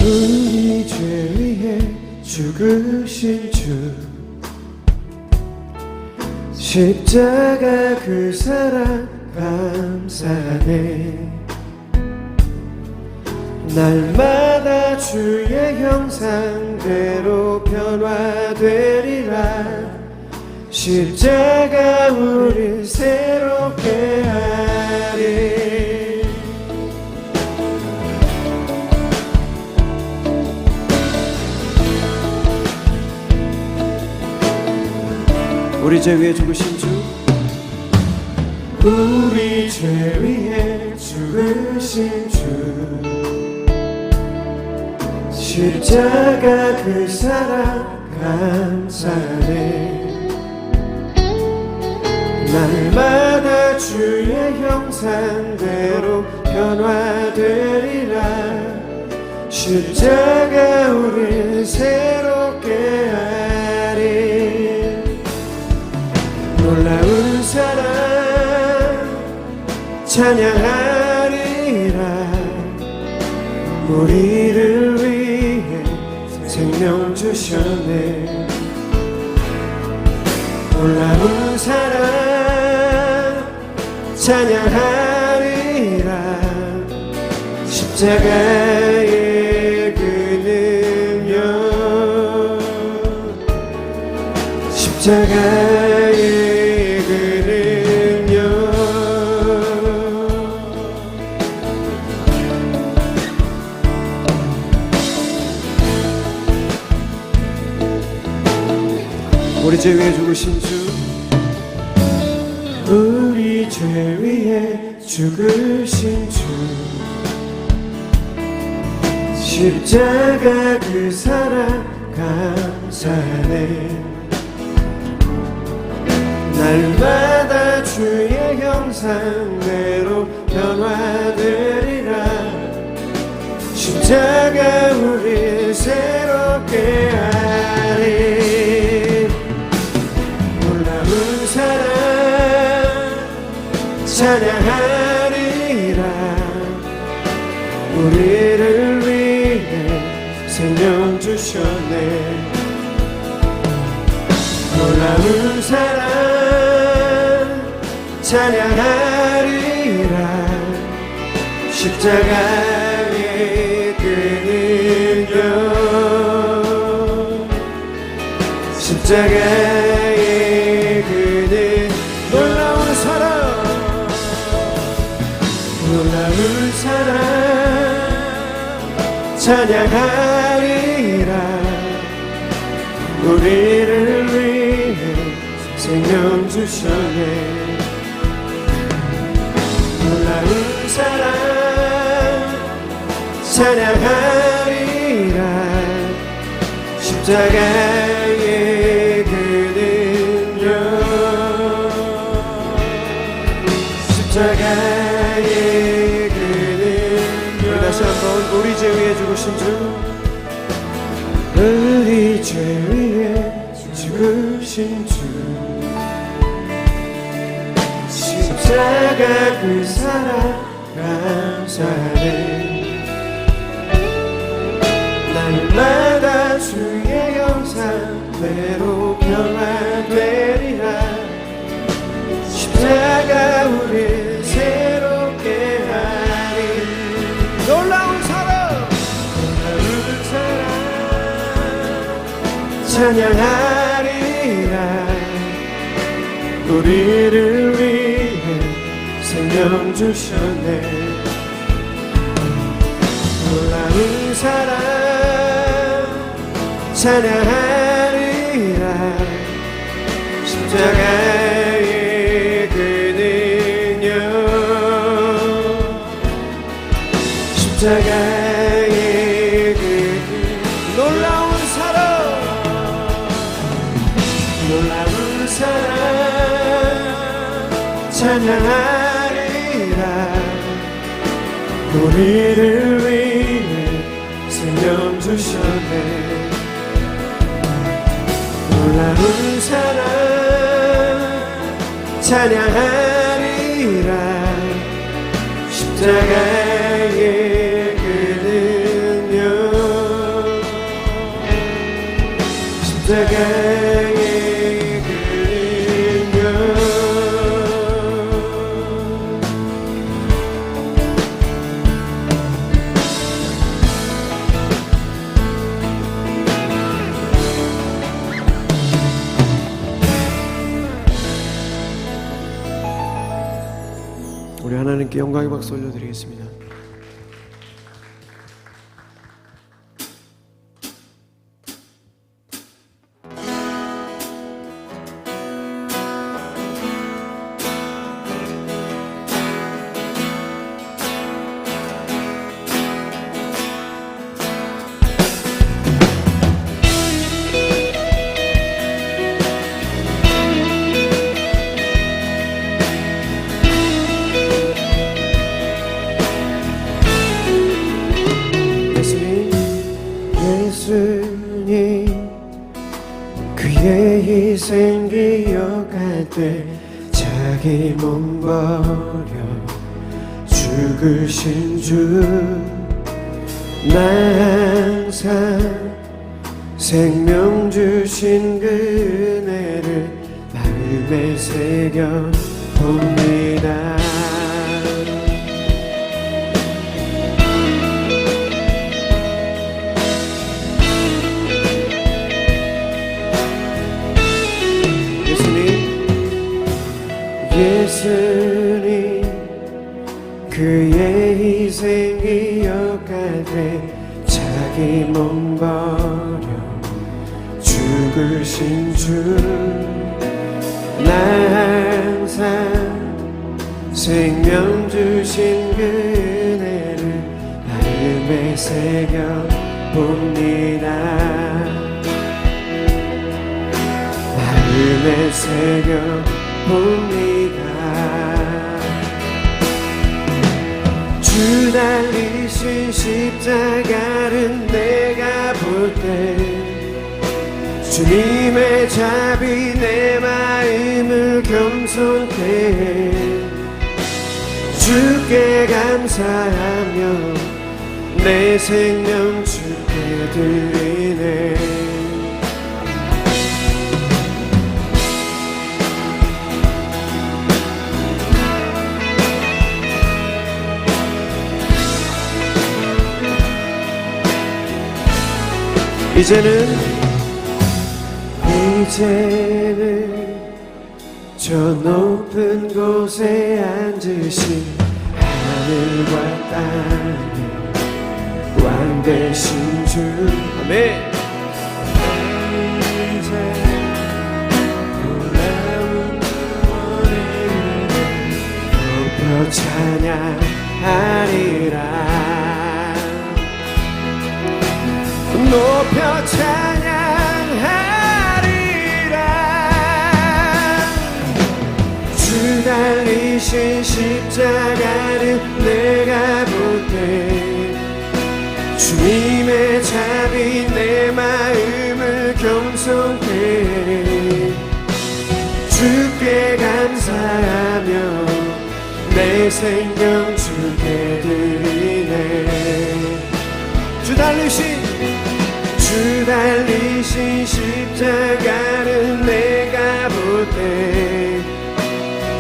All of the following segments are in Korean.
우리 죄 위해 죽으신 주, 십자가 그 사랑 감사하네. 날마다 주의 형상대로 변화되리라. 십자가 우릴 새롭게 하리. 우리 죄 위해 죽으신 주, 우리 죄 위해 죽으신 주, 십자가 그 사랑 감사해. 날마다 주의 형상대로 변화되리라. 십자가 우릴 새롭게 하리. 놀라운 사랑 찬양하리라. 우리를 위해 생명 주셨네. 놀라운 사랑 찬양하리라. 십자가의 그 능력, 십자가의 그 능력. 우리 죄 위해 죽으신 주, 우리 죄 위해 죽으신 주, 십자가 그 사랑 감사하네. 날마다 주의 형상대로 변화되리라. 십자가 우릴 새롭게 하리. 놀라운 사랑 찬양하리라. 우리를 위해 생명 주셨네. 놀라운 사랑 찬양하리라. 십자가의 그 능력, 십자가의 그 놀라운 사랑, 놀라운 사랑 찬양하리라. 우리를 위해 생명 주셨네. 놀라운 사랑 찬양하리라. 십자가의 그 능력, 십자가의 그 능력. 우리 다시 한번 우리 죄 위해 죽으신 주, 우리 죄 위해 죽으신 주, 십자가 그 사랑 감사해. 날마다 주의 형상대로 변화되리라. 십자가 우릴 새롭게 하리. 놀라운 사랑, 놀라운 사랑 찬양하리라. 우리를 위해 생명 주셨네. 놀라운 사랑 찬양하리라. 십자가의 그 능력, 십자가의 그 놀라운 사랑, 놀라운 사랑 찬양하리라. 우리를 위해 생명 주셨네. 놀라운 사랑 찬양하리라. 십자가의 그 능력, 하나님께 영광의 박수 올려드리겠습니다. 예수님 그의 희생 기억할 때 자기 몸 버려 죽으신 주 나 항상 생명 주신 그 은혜를 마음에 새겨 봅니다. 예수님 그의 희생 기억할 때 자기 몸 버려 죽으신 주 나 항상 생명 주신 그 은혜를 마음에 새겨 봅니다. 마음에 새겨 봅니다. 주 달리신 십자가를 내가 볼 때 주님의 자비 내 마음을 겸손케 주께 감사하며 내 생명 주께 드리네. 이제는 저 높은 곳에 앉으신 하늘과 땅의 왕 되신 주 아멘. 이제 놀라운 구원을 높여 찬양하리라. 높여 찬양하리라. 주 달리신 십자가를 내가 볼 때 주님의 자비 내 마음을 겸손케 주께 감사하며 내 생명 주께 드리네. 주 달리신 십자가를 내가 볼 때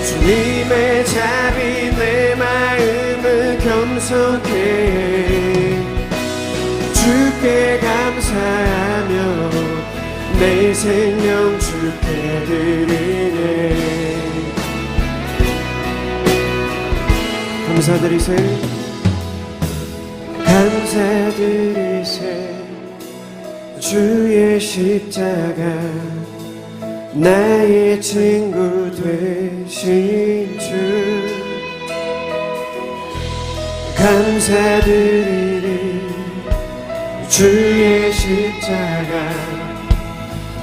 주님의 자비 내 마음을 겸손케 주께 감사하며 내 생명 주께 드리네. 감사드리세 감사드리세. 주의 십자가 나의 친구 되신 주 감사드리리. 주의 십자가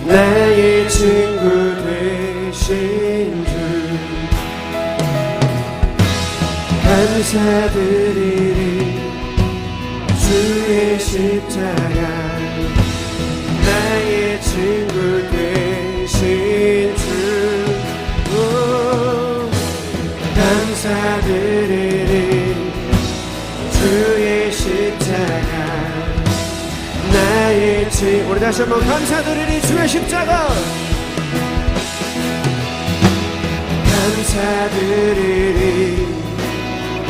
나의 친구 되신 주 감사드리리. 주의 십자가 나의 친구 되신 주 감사드리리. 주의 십자가 나의 친구 우리 다시 한번 감사드리리. 주의 십자가 감사드리리.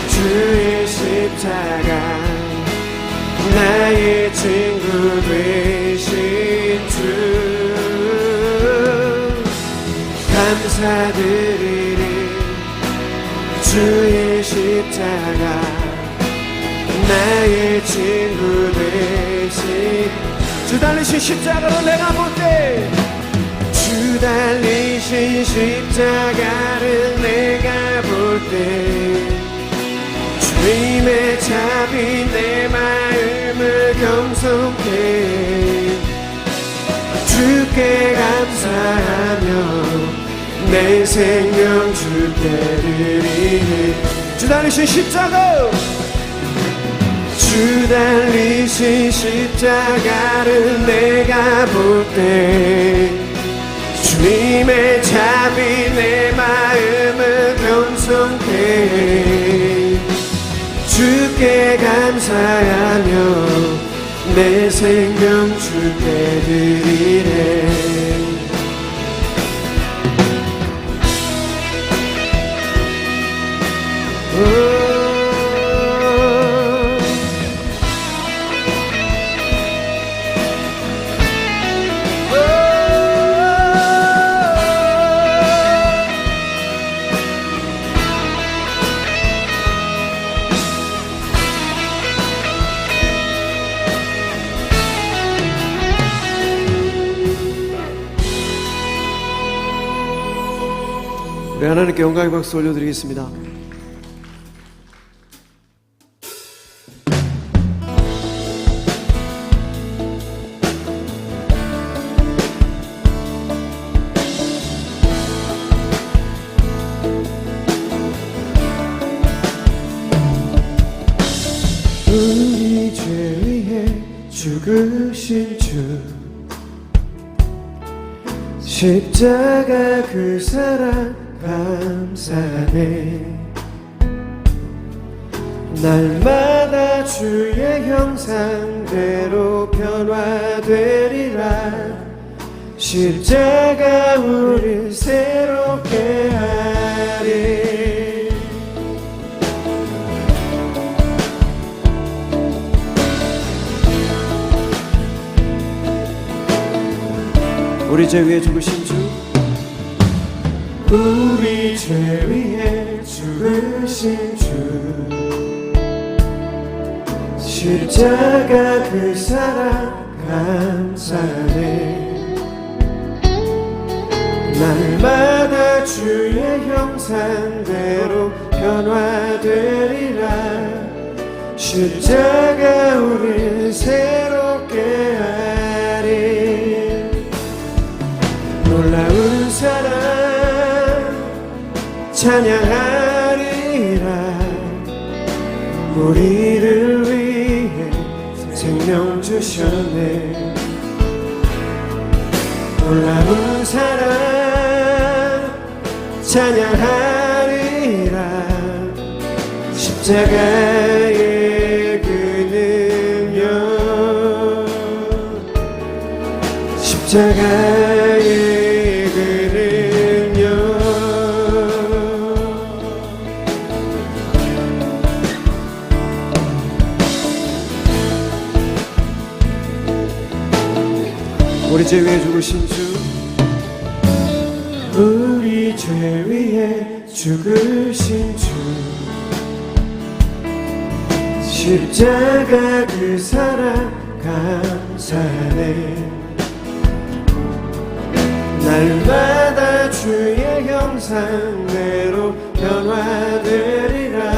주의 십자가 나의 친구 되신 주 감사드리리. 주의 십자가 십자가 나의 친구 되신 주 달리신 십자가로 내가 볼 때 주 달리신 십자가를 내가 볼 때 주님의 자비 내 마음을 경속해 주께 감사하며 내 생명 주께 드리네 주 달리신 십자가 주 달리신 십자가를 내가 볼 때 주님의 자비 내 마음을 경성해 주께 감사하며 내 생명 주께 드리네 우리 하나님께 영광의 박수 올려드리겠습니다. 우리 죄 위해 죽으신 주 십자가 그 사랑 감사하네 날마다 주의 형상대로 변화되리라 십자가 우릴 새롭게 하리 우리 죄 위에 죽으신 주 우리 죄 위해 죽으신 주 십자가 그 사랑 감사해 날마다 주의 형상대로 변화되리라 십자가 우릴 새롭게 하리 놀라운 사랑 찬양하리라 우리를 위해 생명 주셨네 놀라운 사랑 찬양하리라 십자가의 그 능력 십자가의 우리 죄 위에 죽으신 주 우리 죄 위에 죽으신 주 십자가 그 사랑 감사하네 날마다 주의 형상대로 변화되리라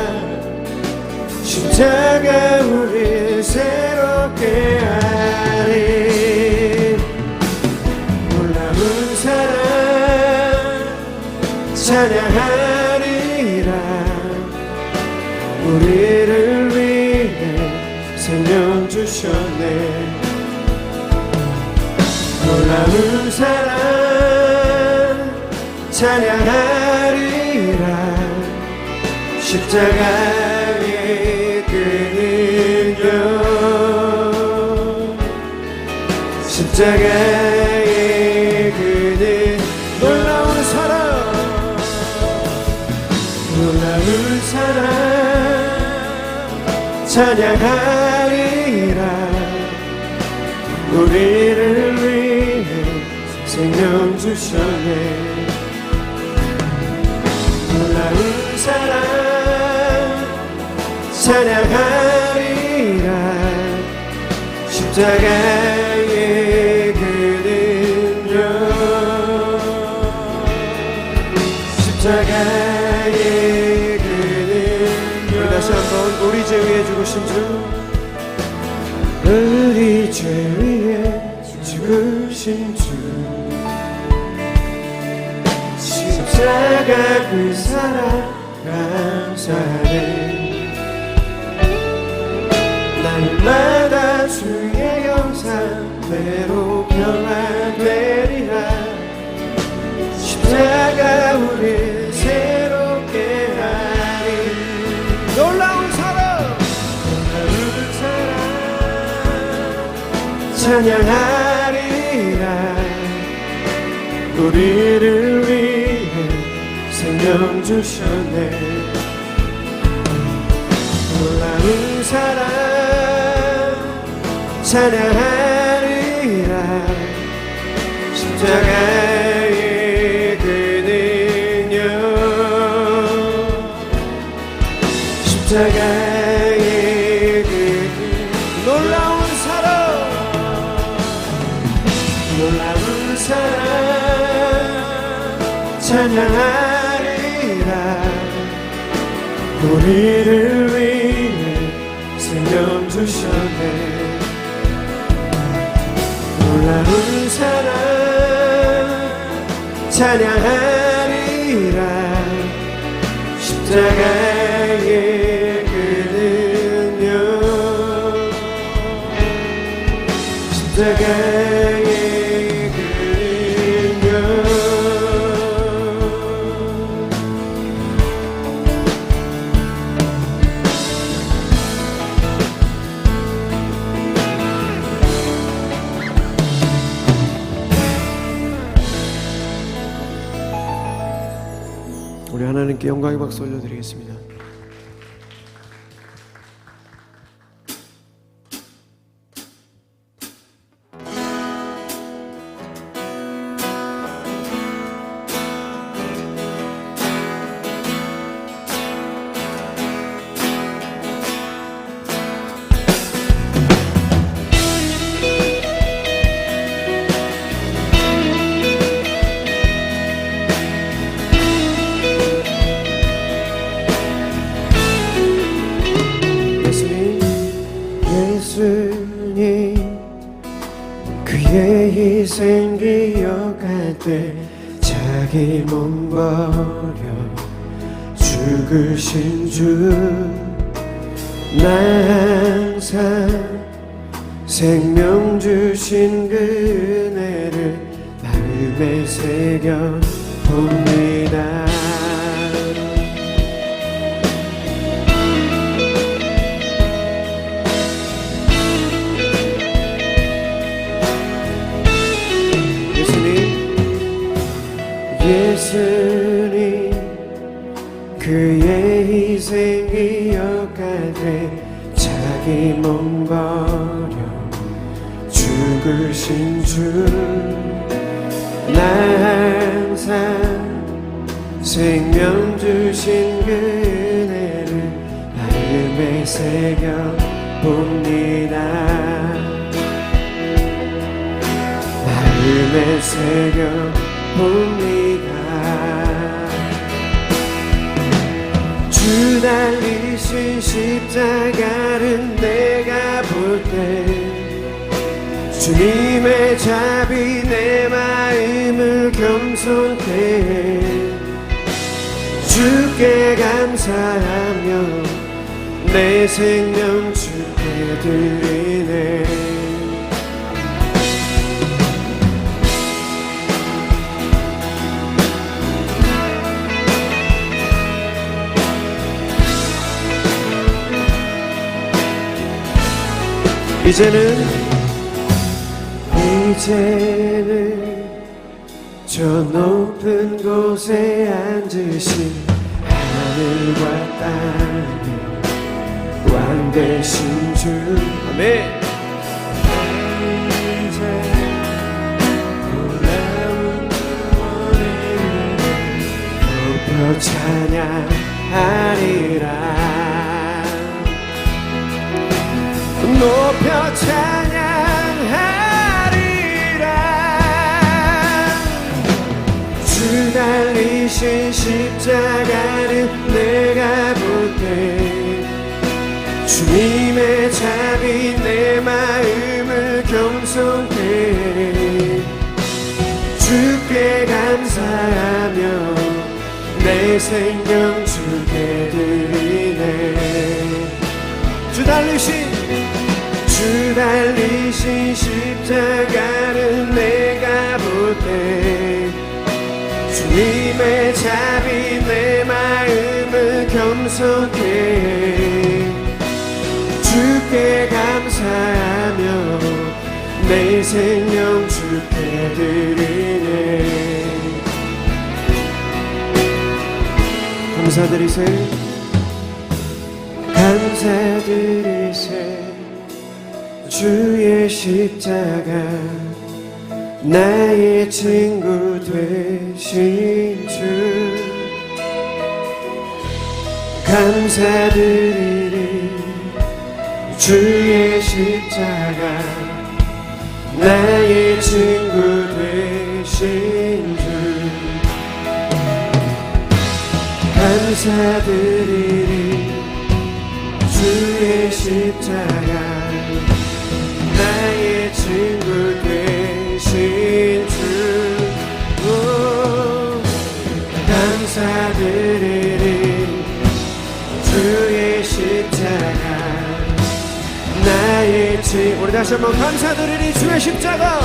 십자가 우릴 새롭게 하리 찬양하리라 우리를 위해 생명 주셨네 놀라운 사랑 찬양하리라 십자가의 그 능력 십자가의 그 놀라운 사랑 놀라운 사랑 찬양하리라 우리를 위해 생명 주셨네 놀라운 사랑 찬양하리라. 십자가의 그는요, 십자가의 그는요. 우리 다시 한번 우리 죄 위에 죽으신 주, 우리 죄 위에 죽으신 주, 십자가 그 사랑 감사해. 날마다 주의 영상대로 변화되리라. 십자가 우리 새롭게 하리. 놀라운 사랑, 놀라운 사랑 찬양하리라. 우리를 위해 생명 주셨네. 놀라운 사랑 찬양하리라. 십자가의 그는요, 십자가의 그 놀라운 사랑, 놀라운 사랑 찬양하리라. 우리를 위해 생명 주셨네. 놀라운 사랑 찬양하리라. 십자가의 그는요, 십자가의 그는요. 우리 하나님께 영광의 박수 올려드리겠습니다. 그의 희생 기억할 때 자기 몸 버려 죽으신 주, 나 항상 생명 주신 그 은혜를 마음에 새겨 봅니다. 예수님 그의 희생 기억할 때 자기 몸 버려 죽으신 주, 나 항상 생명 주신 그 은혜를 마음에 새겨 봅니다. 마음에 새겨 봅니다. 주 달리신 십자가를 내가 볼 때 주님의 자비 내 마음을 겸손케 주께 감사하며 내 생명 주께 드리네. 이제는 저 높은 곳에 앉으신 하늘과 땅의 왕 되신 주, 아멘. 이제 놀라운 구원을 높여 찬양하리라. 높여 찬양하리라. 주 달리신 십자가를 내가 볼 때 주님의 자비 내 마음을 겸손해 주께 감사하며 내 생명 주께 드리네. 주 달리신 십자가를 내가 볼 때 주님의 자비 내 마음을 겸손해 주께 감사하며 내 생명 주께 드리네. 감사드리세 감사드리세. 주의 십자가 나의 친구 되신 주 감사드리리. 주의 십자가 나의 친구 되신 주 감사드리리. 주의 십자가 나의 친구 되신 주 감사드리리. 주의 십자가 나의 친구. 우리 다시 한번 감사드리리. 주의 십자가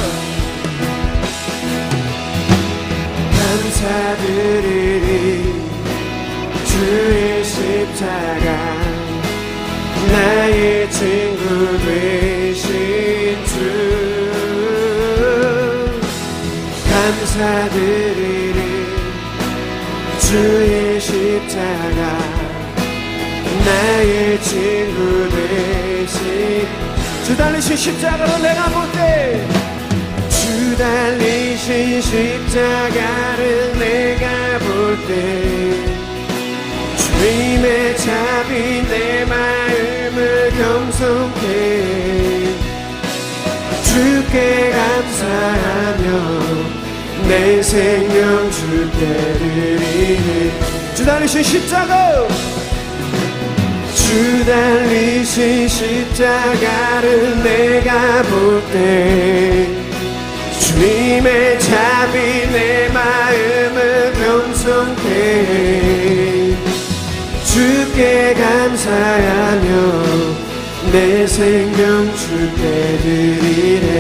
감사드리리. 주의 십자가 나의 친구 되신 주 감사드리리. 주의 십자가 나의 친구 되신 주 달리신 십자가로 내가 볼 때 주 달리신 십자가를 내가 볼 때 주님의 자비 내 마음을 겸손해 주께 감사하며 내 생명 주께 드리네. 주 달리신 십자가 주 달리신 십자가를 내가 볼 때 주님의 자비 내 마음을 겸손해 주께 감사하며 내 생명 주께 드리네.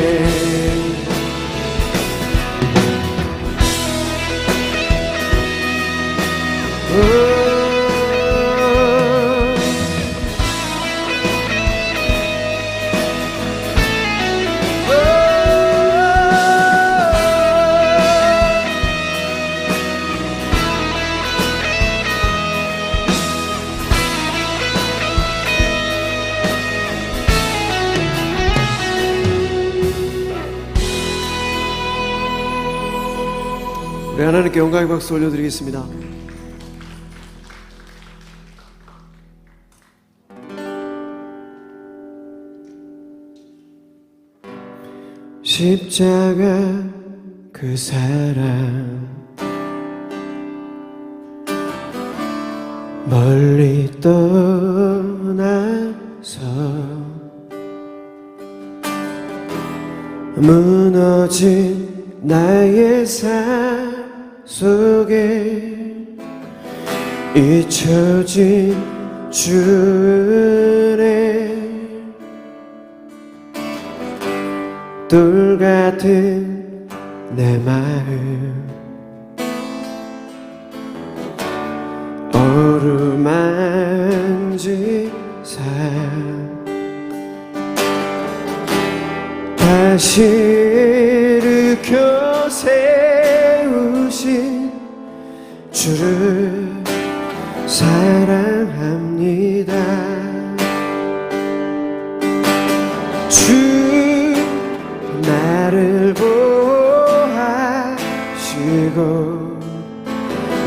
우리 하나님께 영광의 박수 올려드리겠습니다. 십자가 그 사랑 멀리 떠나서 무너진 나의 삶 속에 잊혀진 주네. 돌 같은 내 마음 어루만지사 다시 일으켜 세우신 주를 사랑합니다. 주 나를 보호하시고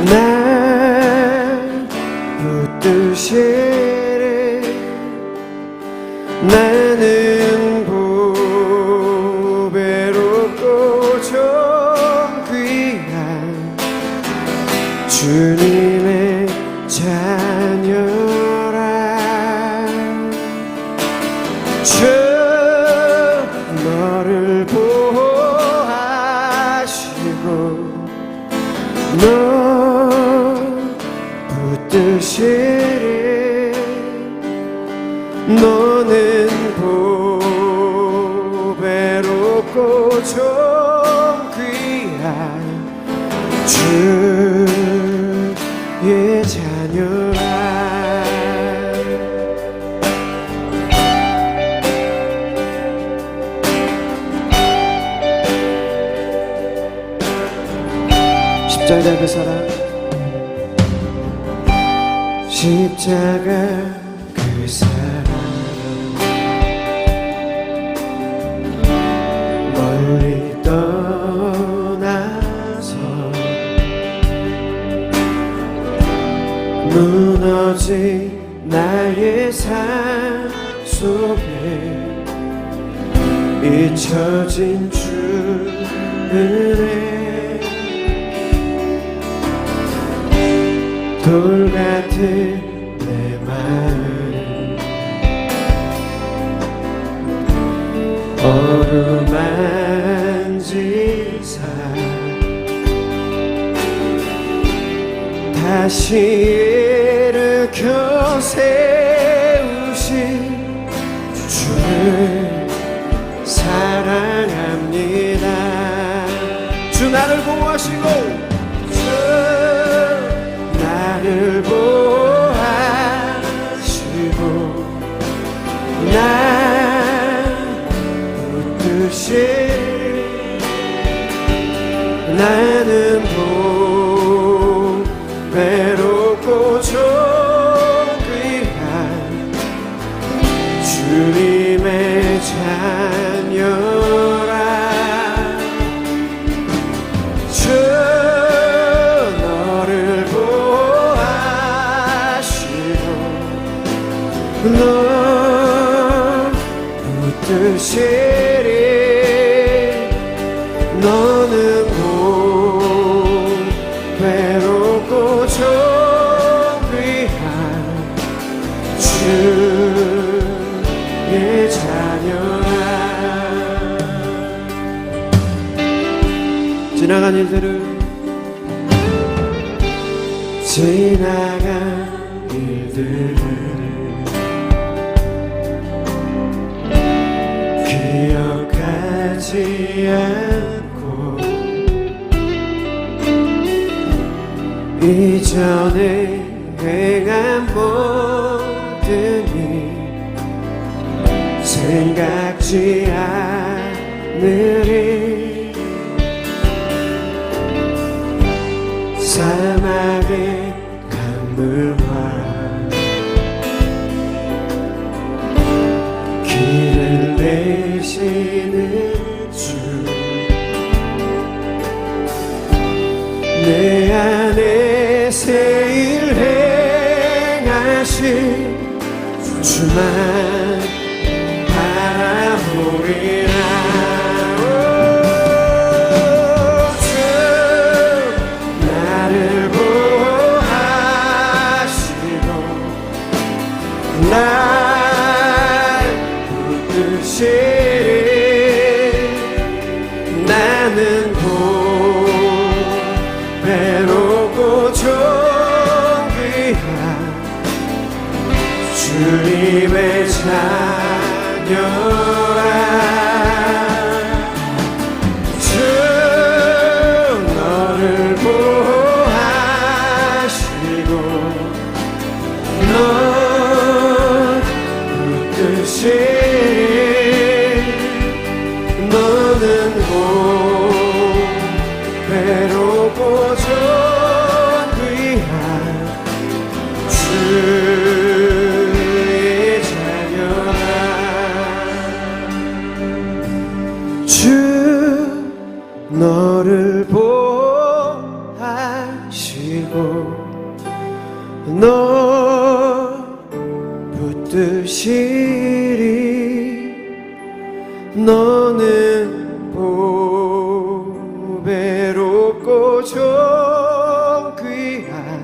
날 붙드시네. 나는 주님의 자녀라. 주 너를 보호하시고 너 붙드시리. 너는 보배롭고 좀 귀한 주의 자녀라. 십자가 그 사랑, 십자가 그 사랑, 멀리 떠나서 무너진 나의 삶 속에 잊혀진 주 은혜, 돌 같은 내 마음 어루만지사 다시 일으켜 세우신 주를 사랑합니다. 주 나를 보호하시고 주 나를 보호하시고 날 붙드시리. 나는 보배롭고 좀 귀한 주님의 자녀라. 주 너를 보호하시고 너 붙드시리. 너는 보배롭고 좀 귀한 주의 자녀라. 지나간 일들을 기억하지 않고 이전에 행한 모든 일 생각지 않으리. 사막의 강물과 길을 내시는 주, 내 안에 새 일 행하신 주만 바라보리라. 주 나를 보호하시고 날 붙드시리. 나는 보배롭고 좀 귀한 주님의 자녀라. 주 너를 보호하시고 널 붙드시리. 너는 보배롭고 좀 귀한 주의 자녀라. 주 너를 보호하시고 너 붙드시리. 너는 보배롭고 좀 귀한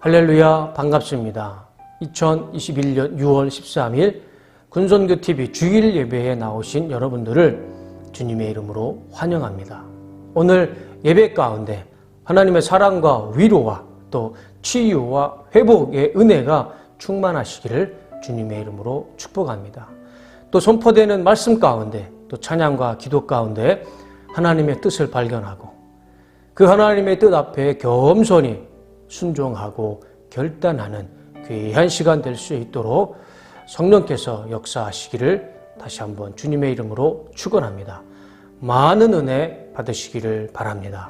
할렐루야, 반갑습니다. 2021년 6월 13일 군선교TV 주일 예배에 나오신 여러분들을 주님의 이름으로 환영합니다. 오늘 예배 가운데 하나님의 사랑과 위로와 또 치유와 회복의 은혜가 충만하시기를 주님의 이름으로 축복합니다. 또 선포되는 말씀 가운데 또 찬양과 기도 가운데 하나님의 뜻을 발견하고 그 하나님의 뜻 앞에 겸손히 순종하고 결단하는 귀한 시간 될 수 있도록 성령께서 역사하시기를 다시 한번 주님의 이름으로 축원합니다. 많은 은혜 받으시기를 바랍니다.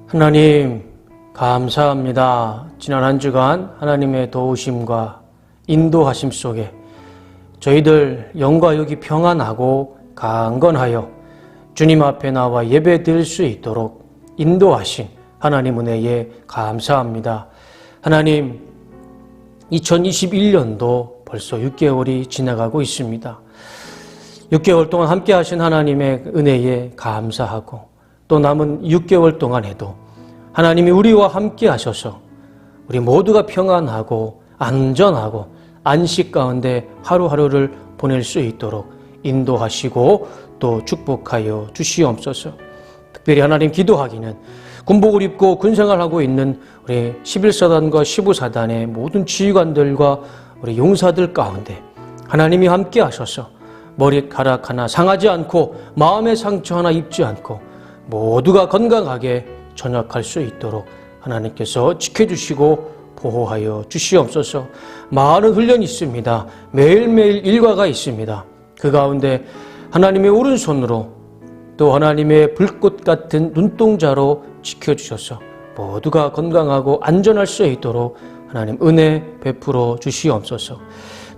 하나님 감사합니다. 지난 한 주간 하나님의 도우심과 인도하심 속에 저희들 영과 육이 평안하고 강건하여 주님 앞에 나와 예배 드릴 수 있도록 인도하신 하나님 은혜에 감사합니다. 하나님, 2021년도 벌써 6개월이 지나가고 있습니다. 6개월 동안 함께 하신 하나님의 은혜에 감사하고 또 남은 6개월 동안에도 하나님이 우리와 함께 하셔서 우리 모두가 평안하고 안전하고 안식 가운데 하루하루를 보낼 수 있도록 인도하시고 또 축복하여 주시옵소서. 특별히 하나님 기도하기는 군복을 입고 군생활하고 있는 우리 11사단과 15사단의 모든 지휘관들과 우리 용사들 가운데 하나님이 함께 하셔서 머리카락 하나 상하지 않고 마음의 상처 하나 입지 않고 모두가 건강하게 전역할 수 있도록 하나님께서 지켜주시고 보호하여 주시옵소서. 많은 훈련이 있습니다. 매일매일 일과가 있습니다. 그 가운데 하나님의 오른손으로 또 하나님의 불꽃 같은 눈동자로 지켜주셔서 모두가 건강하고 안전할 수 있도록 하나님 은혜 베풀어 주시옵소서.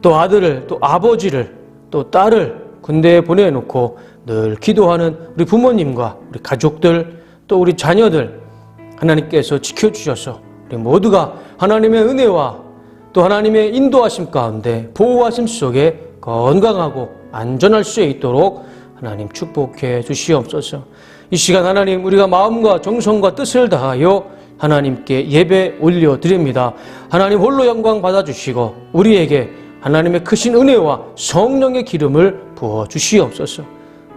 또 아들을 또 아버지를 또 딸을 군대에 보내놓고 늘 기도하는 우리 부모님과 우리 가족들 또 우리 자녀들 하나님께서 지켜주셔서 우리 모두가 하나님의 은혜와 또 하나님의 인도하심 가운데 보호하심 속에 건강하고 안전할 수 있도록 하나님 축복해 주시옵소서. 이 시간 하나님 우리가 마음과 정성과 뜻을 다하여 하나님께 예배 올려드립니다. 하나님 홀로 영광 받아주시고 우리에게 하나님의 크신 은혜와 성령의 기름을 부어 주시옵소서.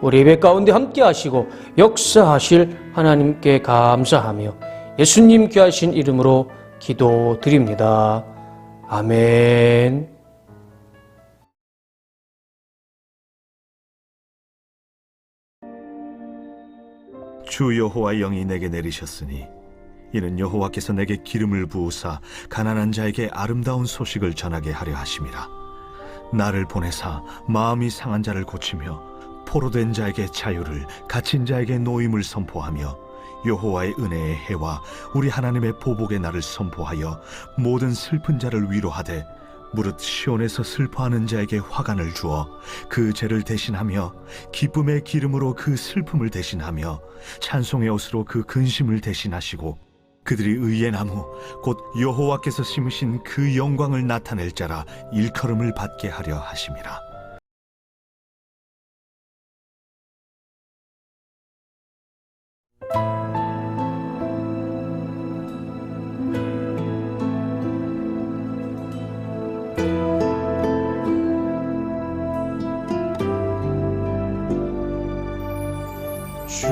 우리 예배 가운데 함께 하시고 역사하실 하나님께 감사하며 예수님 귀하신 이름으로 기도드립니다. 아멘. 주 여호와의 영이 내게 내리셨으니 이는 여호와께서 내게 기름을 부으사 가난한 자에게 아름다운 소식을 전하게 하려 하심이라. 나를 보내사 마음이 상한 자를 고치며 포로된 자에게 자유를 갇힌 자에게 노임을 선포하며 여호와의 은혜의 해와 우리 하나님의 보복의 날을 선포하여 모든 슬픈 자를 위로하되 무릇 시온에서 슬퍼하는 자에게 화관을 주어 그 죄를 대신하며 기쁨의 기름으로 그 슬픔을 대신하며 찬송의 옷으로 그 근심을 대신하시고 그들이 의의 나무 곧 여호와께서 심으신 그 영광을 나타낼 자라 일컬음을 받게 하려 하심이라.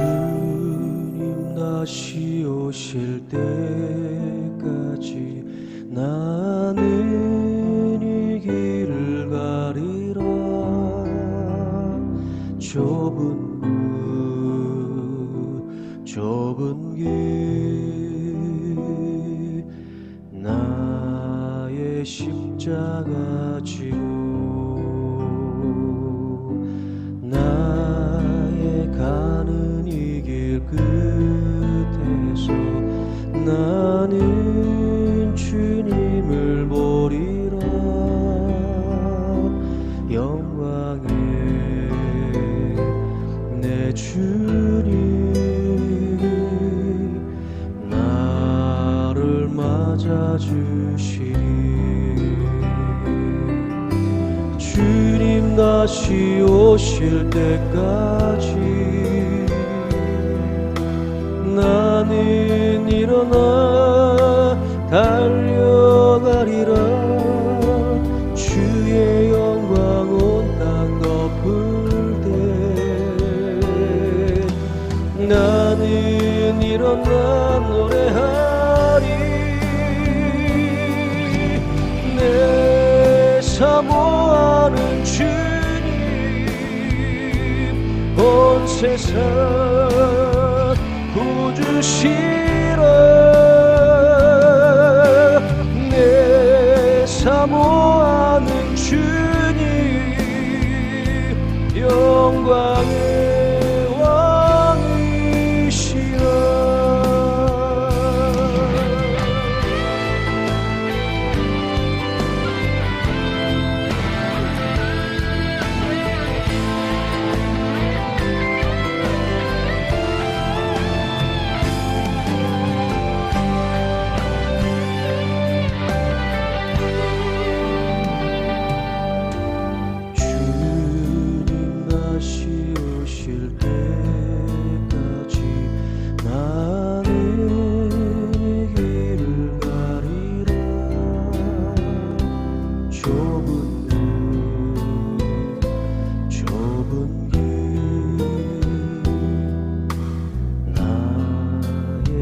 주님 다시 오실 때까지 나는 이 길을 가리라. 좁은 길 나의 십자가 지고 나의 가는 이 길 끝에서 나는 주님을 보리라. 영광의 내 주님 나를 맞아주시리. 주님 다시 오실 때까지 나는 일어나 달려가리라. 주의 영광 온 땅 덮을 때 나는 일어나 노래하리. 내 사모하는 주님 온 세상 구주시라. 내 사모하는 주님 영광의 왕이시라.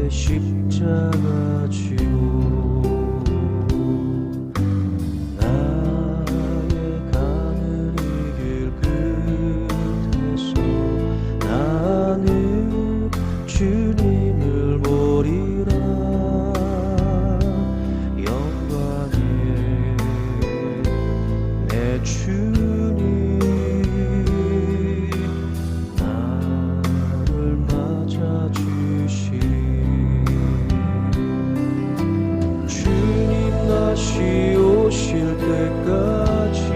십자가 지고 나의 가는 이 길 끝에서 나는 주님을 보리라. 영광의 내 주님 나를 맞아주시리. 다시 오실 때까지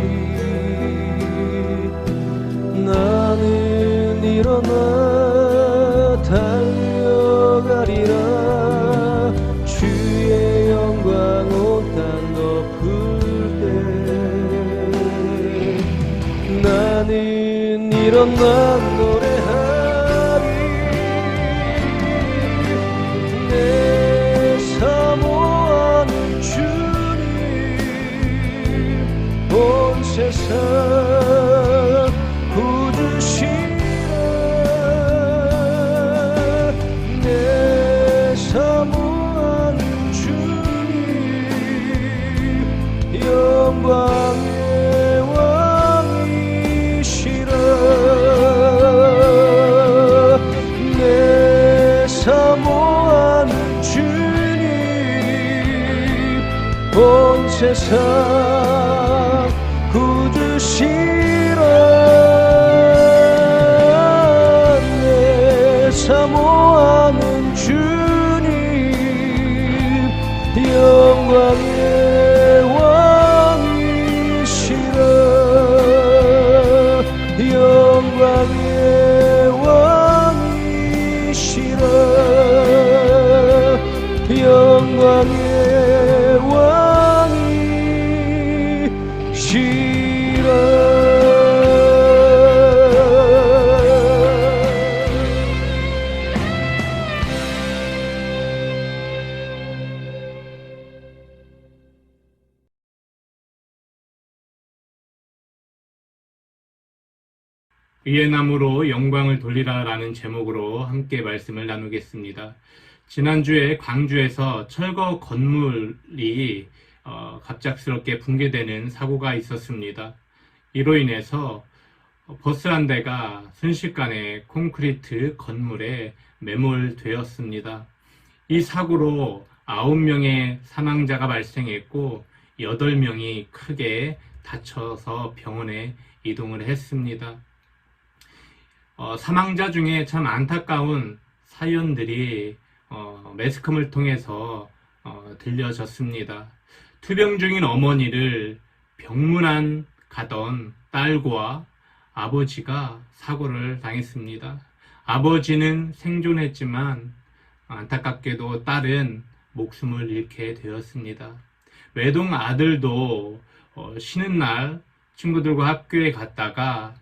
나는 일어나 달려가리라. 주의 영광 온 땅 덮을 때 나는 일어나 노래하리. 내 사모하는 온 세상 구주시라. 내 사모하는 주님 영광의 왕이시라. 내 사모하는 주님 온 세상 구주시라. 내 사모하는 주님 영광의 왕이시라. 영광의 왕이시라. 영광의 왕이시라. 의의 나무로 영광을 돌리라라는 제목으로 함께 말씀을 나누겠습니다. 지난주에 광주에서 철거 건물이 갑작스럽게 붕괴되는 사고가 있었습니다. 이로 인해서 버스 한 대가 순식간에 콘크리트 건물에 매몰되었습니다. 이 사고로 9명의 사망자가 발생했고 8명이 크게 다쳐서 병원에 이동을 했습니다. 사망자 중에 참 안타까운 사연들이 매스컴을 통해서 들려졌습니다. 투병 중인 어머니를 병문안 가던 딸과 아버지가 사고를 당했습니다. 아버지는 생존했지만 안타깝게도 딸은 목숨을 잃게 되었습니다. 외동 아들도 쉬는 날 친구들과 학교에 갔다가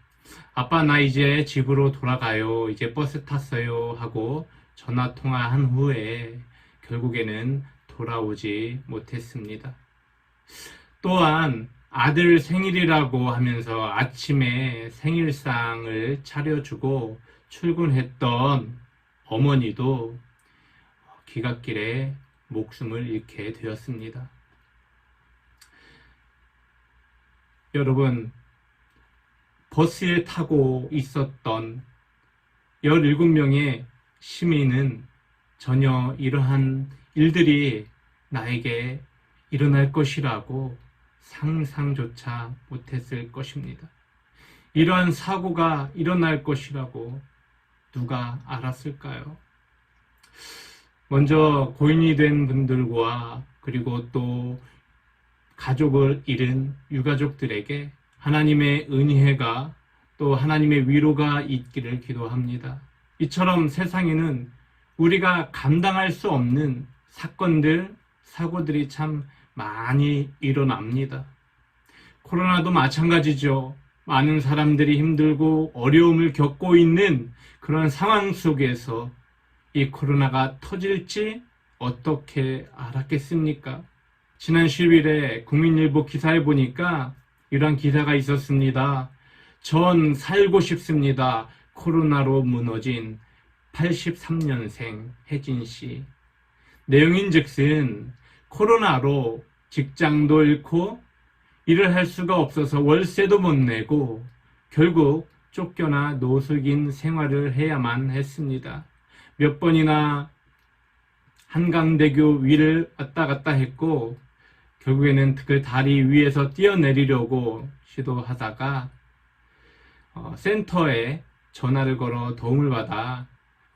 아빠 나 이제 집으로 돌아가요. 이제 버스 탔어요 하고 전화 통화한 후에 결국에는 돌아오지 못했습니다. 또한 아들 생일이라고 하면서 아침에 생일상을 차려주고 출근했던 어머니도 귀갓길에 목숨을 잃게 되었습니다. 여러분, 버스에 타고 있었던 17명의 시민은 전혀 이러한 일들이 나에게 일어날 것이라고 상상조차 못했을 것입니다. 이러한 사고가 일어날 것이라고 누가 알았을까요? 먼저 고인이 된 분들과 그리고 또 가족을 잃은 유가족들에게 하나님의 은혜가 또 하나님의 위로가 있기를 기도합니다. 이처럼 세상에는 우리가 감당할 수 없는 사건들, 사고들이 참 많이 일어납니다. 코로나도 마찬가지죠. 많은 사람들이 힘들고 어려움을 겪고 있는 그런 상황 속에서 이 코로나가 터질지 어떻게 알았겠습니까? 지난 10일에 국민일보 기사에 보니까 이런 기사가 있었습니다. 전 살고 싶습니다. 코로나로 무너진 83년생 혜진 씨. 내용인즉슨 코로나로 직장도 잃고 일을 할 수가 없어서 월세도 못 내고 결국 쫓겨나 노숙인 생활을 해야만 했습니다. 몇 번이나 한강대교 위를 왔다 갔다 했고 결국에는 그 다리 위에서 뛰어내리려고 시도하다가 센터에 전화를 걸어 도움을 받아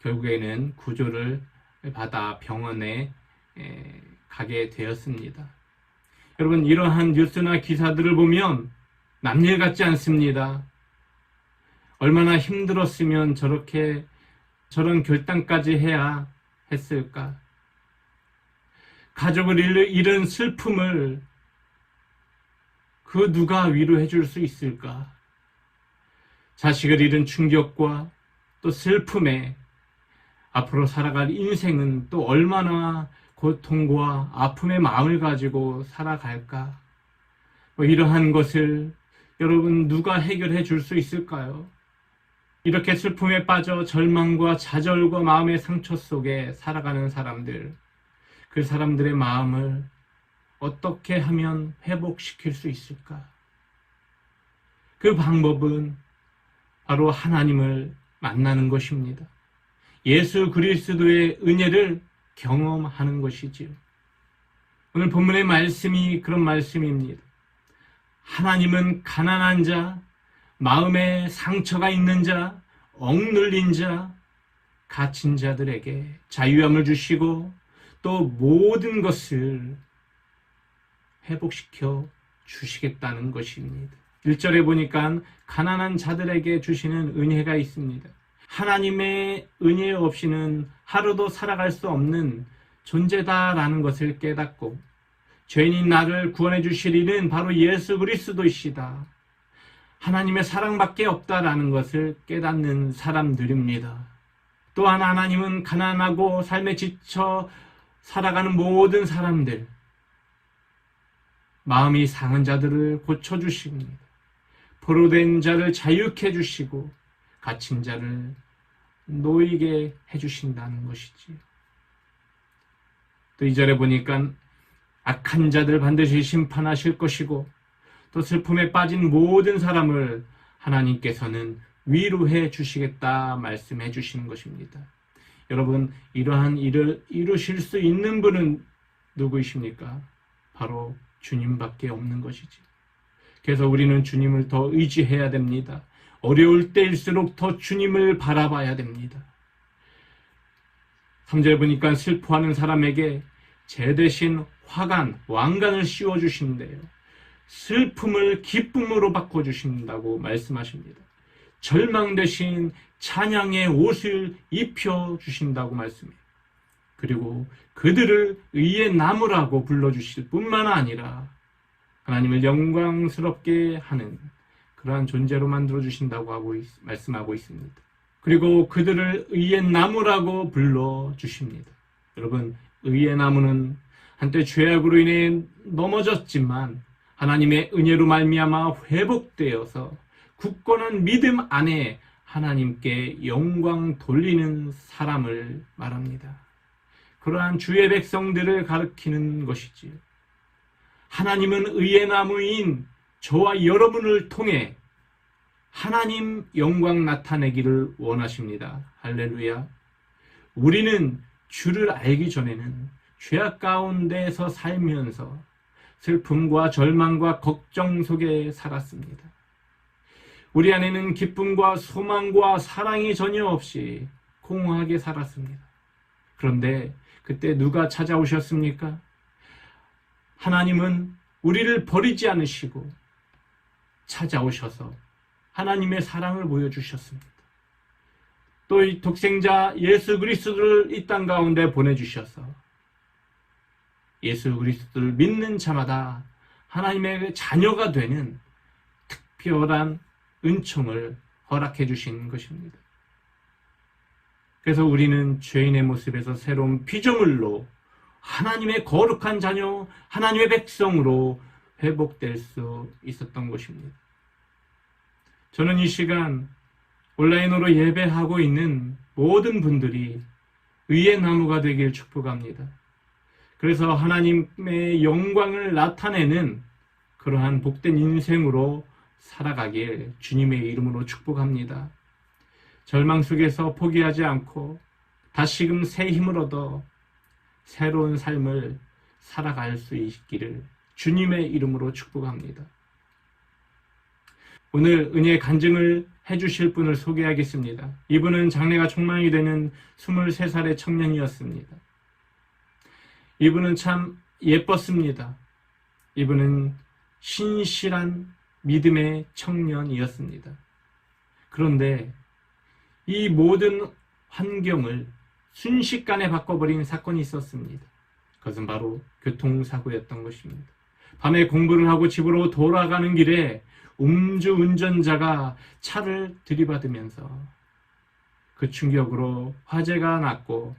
결국에는 구조를 받아 병원에 가게 되었습니다. 여러분, 이러한 뉴스나 기사들을 보면 남일 같지 않습니다. 얼마나 힘들었으면 저런 결단까지 해야 했을까? 가족을 잃은 슬픔을 그 누가 위로해 줄 수 있을까? 자식을 잃은 충격과 또 슬픔에 앞으로 살아갈 인생은 또 얼마나 고통과 아픔의 마음을 가지고 살아갈까? 이러한 것을 여러분 누가 해결해 줄 수 있을까요? 이렇게 슬픔에 빠져 절망과 좌절과 마음의 상처 속에 살아가는 사람들, 그 사람들의 마음을 어떻게 하면 회복시킬 수 있을까? 그 방법은 바로 하나님을 만나는 것입니다. 예수 그리스도의 은혜를 경험하는 것이지요. 오늘 본문의 말씀이 그런 말씀입니다. 하나님은 가난한 자, 마음에 상처가 있는 자, 억눌린 자, 갇힌 자들에게 자유함을 주시고 또 모든 것을 회복시켜 주시겠다는 것입니다. 1절에 보니까 가난한 자들에게 주시는 은혜가 있습니다. 하나님의 은혜 없이는 하루도 살아갈 수 없는 존재다라는 것을 깨닫고 죄인인 나를 구원해 주실 이는 바로 예수 그리스도이시다. 하나님의 사랑밖에 없다라는 것을 깨닫는 사람들입니다. 또한 하나님은 가난하고 삶에 지쳐 살아가는 모든 사람들, 마음이 상한 자들을 고쳐주십니다. 포로된 자를 자유케 해주시고 갇힌 자를 놓이게 해주신다는 것이지. 또 2절에 보니까 악한 자들 반드시 심판하실 것이고 또 슬픔에 빠진 모든 사람을 하나님께서는 위로해 주시겠다 말씀해 주시는 것입니다. 여러분, 이러한 일을 이루실 수 있는 분은 누구이십니까? 바로 주님밖에 없는 것이지. 그래서 우리는 주님을 더 의지해야 됩니다. 어려울 때일수록 더 주님을 바라봐야 됩니다. 3절 보니까 슬퍼하는 사람에게 제 대신 화관, 왕관을 씌워주신대요. 슬픔을 기쁨으로 바꿔주신다고 말씀하십니다. 절망 대신 찬양의 옷을 입혀주신다고 말씀해요. 그리고 그들을 의의 나무라고 불러주실 뿐만 아니라 하나님을 영광스럽게 하는 그러한 존재로 만들어주신다고 말씀하고 있습니다. 그리고 그들을 의의 나무라고 불러주십니다. 여러분, 의의 나무는 한때 죄악으로 인해 넘어졌지만 하나님의 은혜로 말미암아 회복되어서 굳건한 믿음 안에 하나님께 영광 돌리는 사람을 말합니다. 그러한 주의 백성들을 가리키는 것이지요. 하나님은 의의 나무인 저와 여러분을 통해 하나님 영광 나타내기를 원하십니다. 할렐루야. 우리는 주를 알기 전에는 죄악 가운데서 살면서 슬픔과 절망과 걱정 속에 살았습니다. 우리 안에는 기쁨과 소망과 사랑이 전혀 없이 공허하게 살았습니다. 그런데 그때 누가 찾아오셨습니까? 하나님은 우리를 버리지 않으시고 찾아오셔서 하나님의 사랑을 보여주셨습니다. 또 이 독생자 예수 그리스도를 이 땅 가운데 보내주셔서 예수 그리스도를 믿는 자마다 하나님의 자녀가 되는 특별한 은총을 허락해 주신 것입니다. 그래서 우리는 죄인의 모습에서 새로운 피조물로 하나님의 거룩한 자녀, 하나님의 백성으로 회복될 수 있었던 것입니다. 저는 이 시간 온라인으로 예배하고 있는 모든 분들이 의의 나무가 되길 축복합니다. 그래서 하나님의 영광을 나타내는 그러한 복된 인생으로 살아가길 주님의 이름으로 축복합니다. 절망 속에서 포기하지 않고 다시금 새 힘을 얻어 새로운 삶을 살아갈 수 있기를 주님의 이름으로 축복합니다. 오늘 은혜의 간증을 해주실 분을 소개하겠습니다. 이분은 장래가 촉망이 되는 23살의 청년이었습니다. 이분은 참 예뻤습니다. 이분은 신실한 믿음의 청년이었습니다. 그런데 이 모든 환경을 순식간에 바꿔버린 사건이 있었습니다. 그것은 바로 교통사고였던 것입니다. 밤에 공부를 하고 집으로 돌아가는 길에 음주운전자가 차를 들이받으면서 그 충격으로 화재가 났고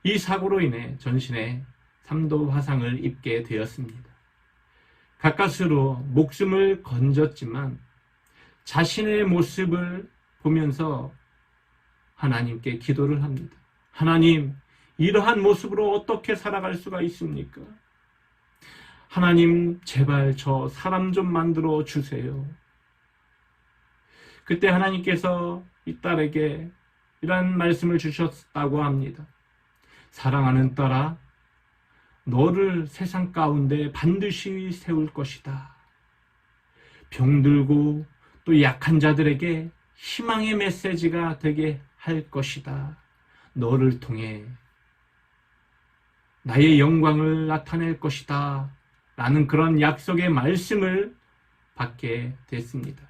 이 사고로 인해 전신에 3도 화상을 입게 되었습니다. 가까스로 목숨을 건졌지만 자신의 모습을 보면서 하나님께 기도를 합니다. 하나님, 이러한 모습으로 어떻게 살아갈 수가 있습니까? 하나님, 제발 저 사람 좀 만들어 주세요. 그때 하나님께서 이 딸에게 이런 말씀을 주셨다고 합니다. 사랑하는 딸아, 너를 세상 가운데 반드시 세울 것이다. 병들고 또 약한 자들에게 희망의 메시지가 되게 할 것이다. 너를 통해 나의 영광을 나타낼 것이다. 라는 그런 약속의 말씀을 받게 됐습니다.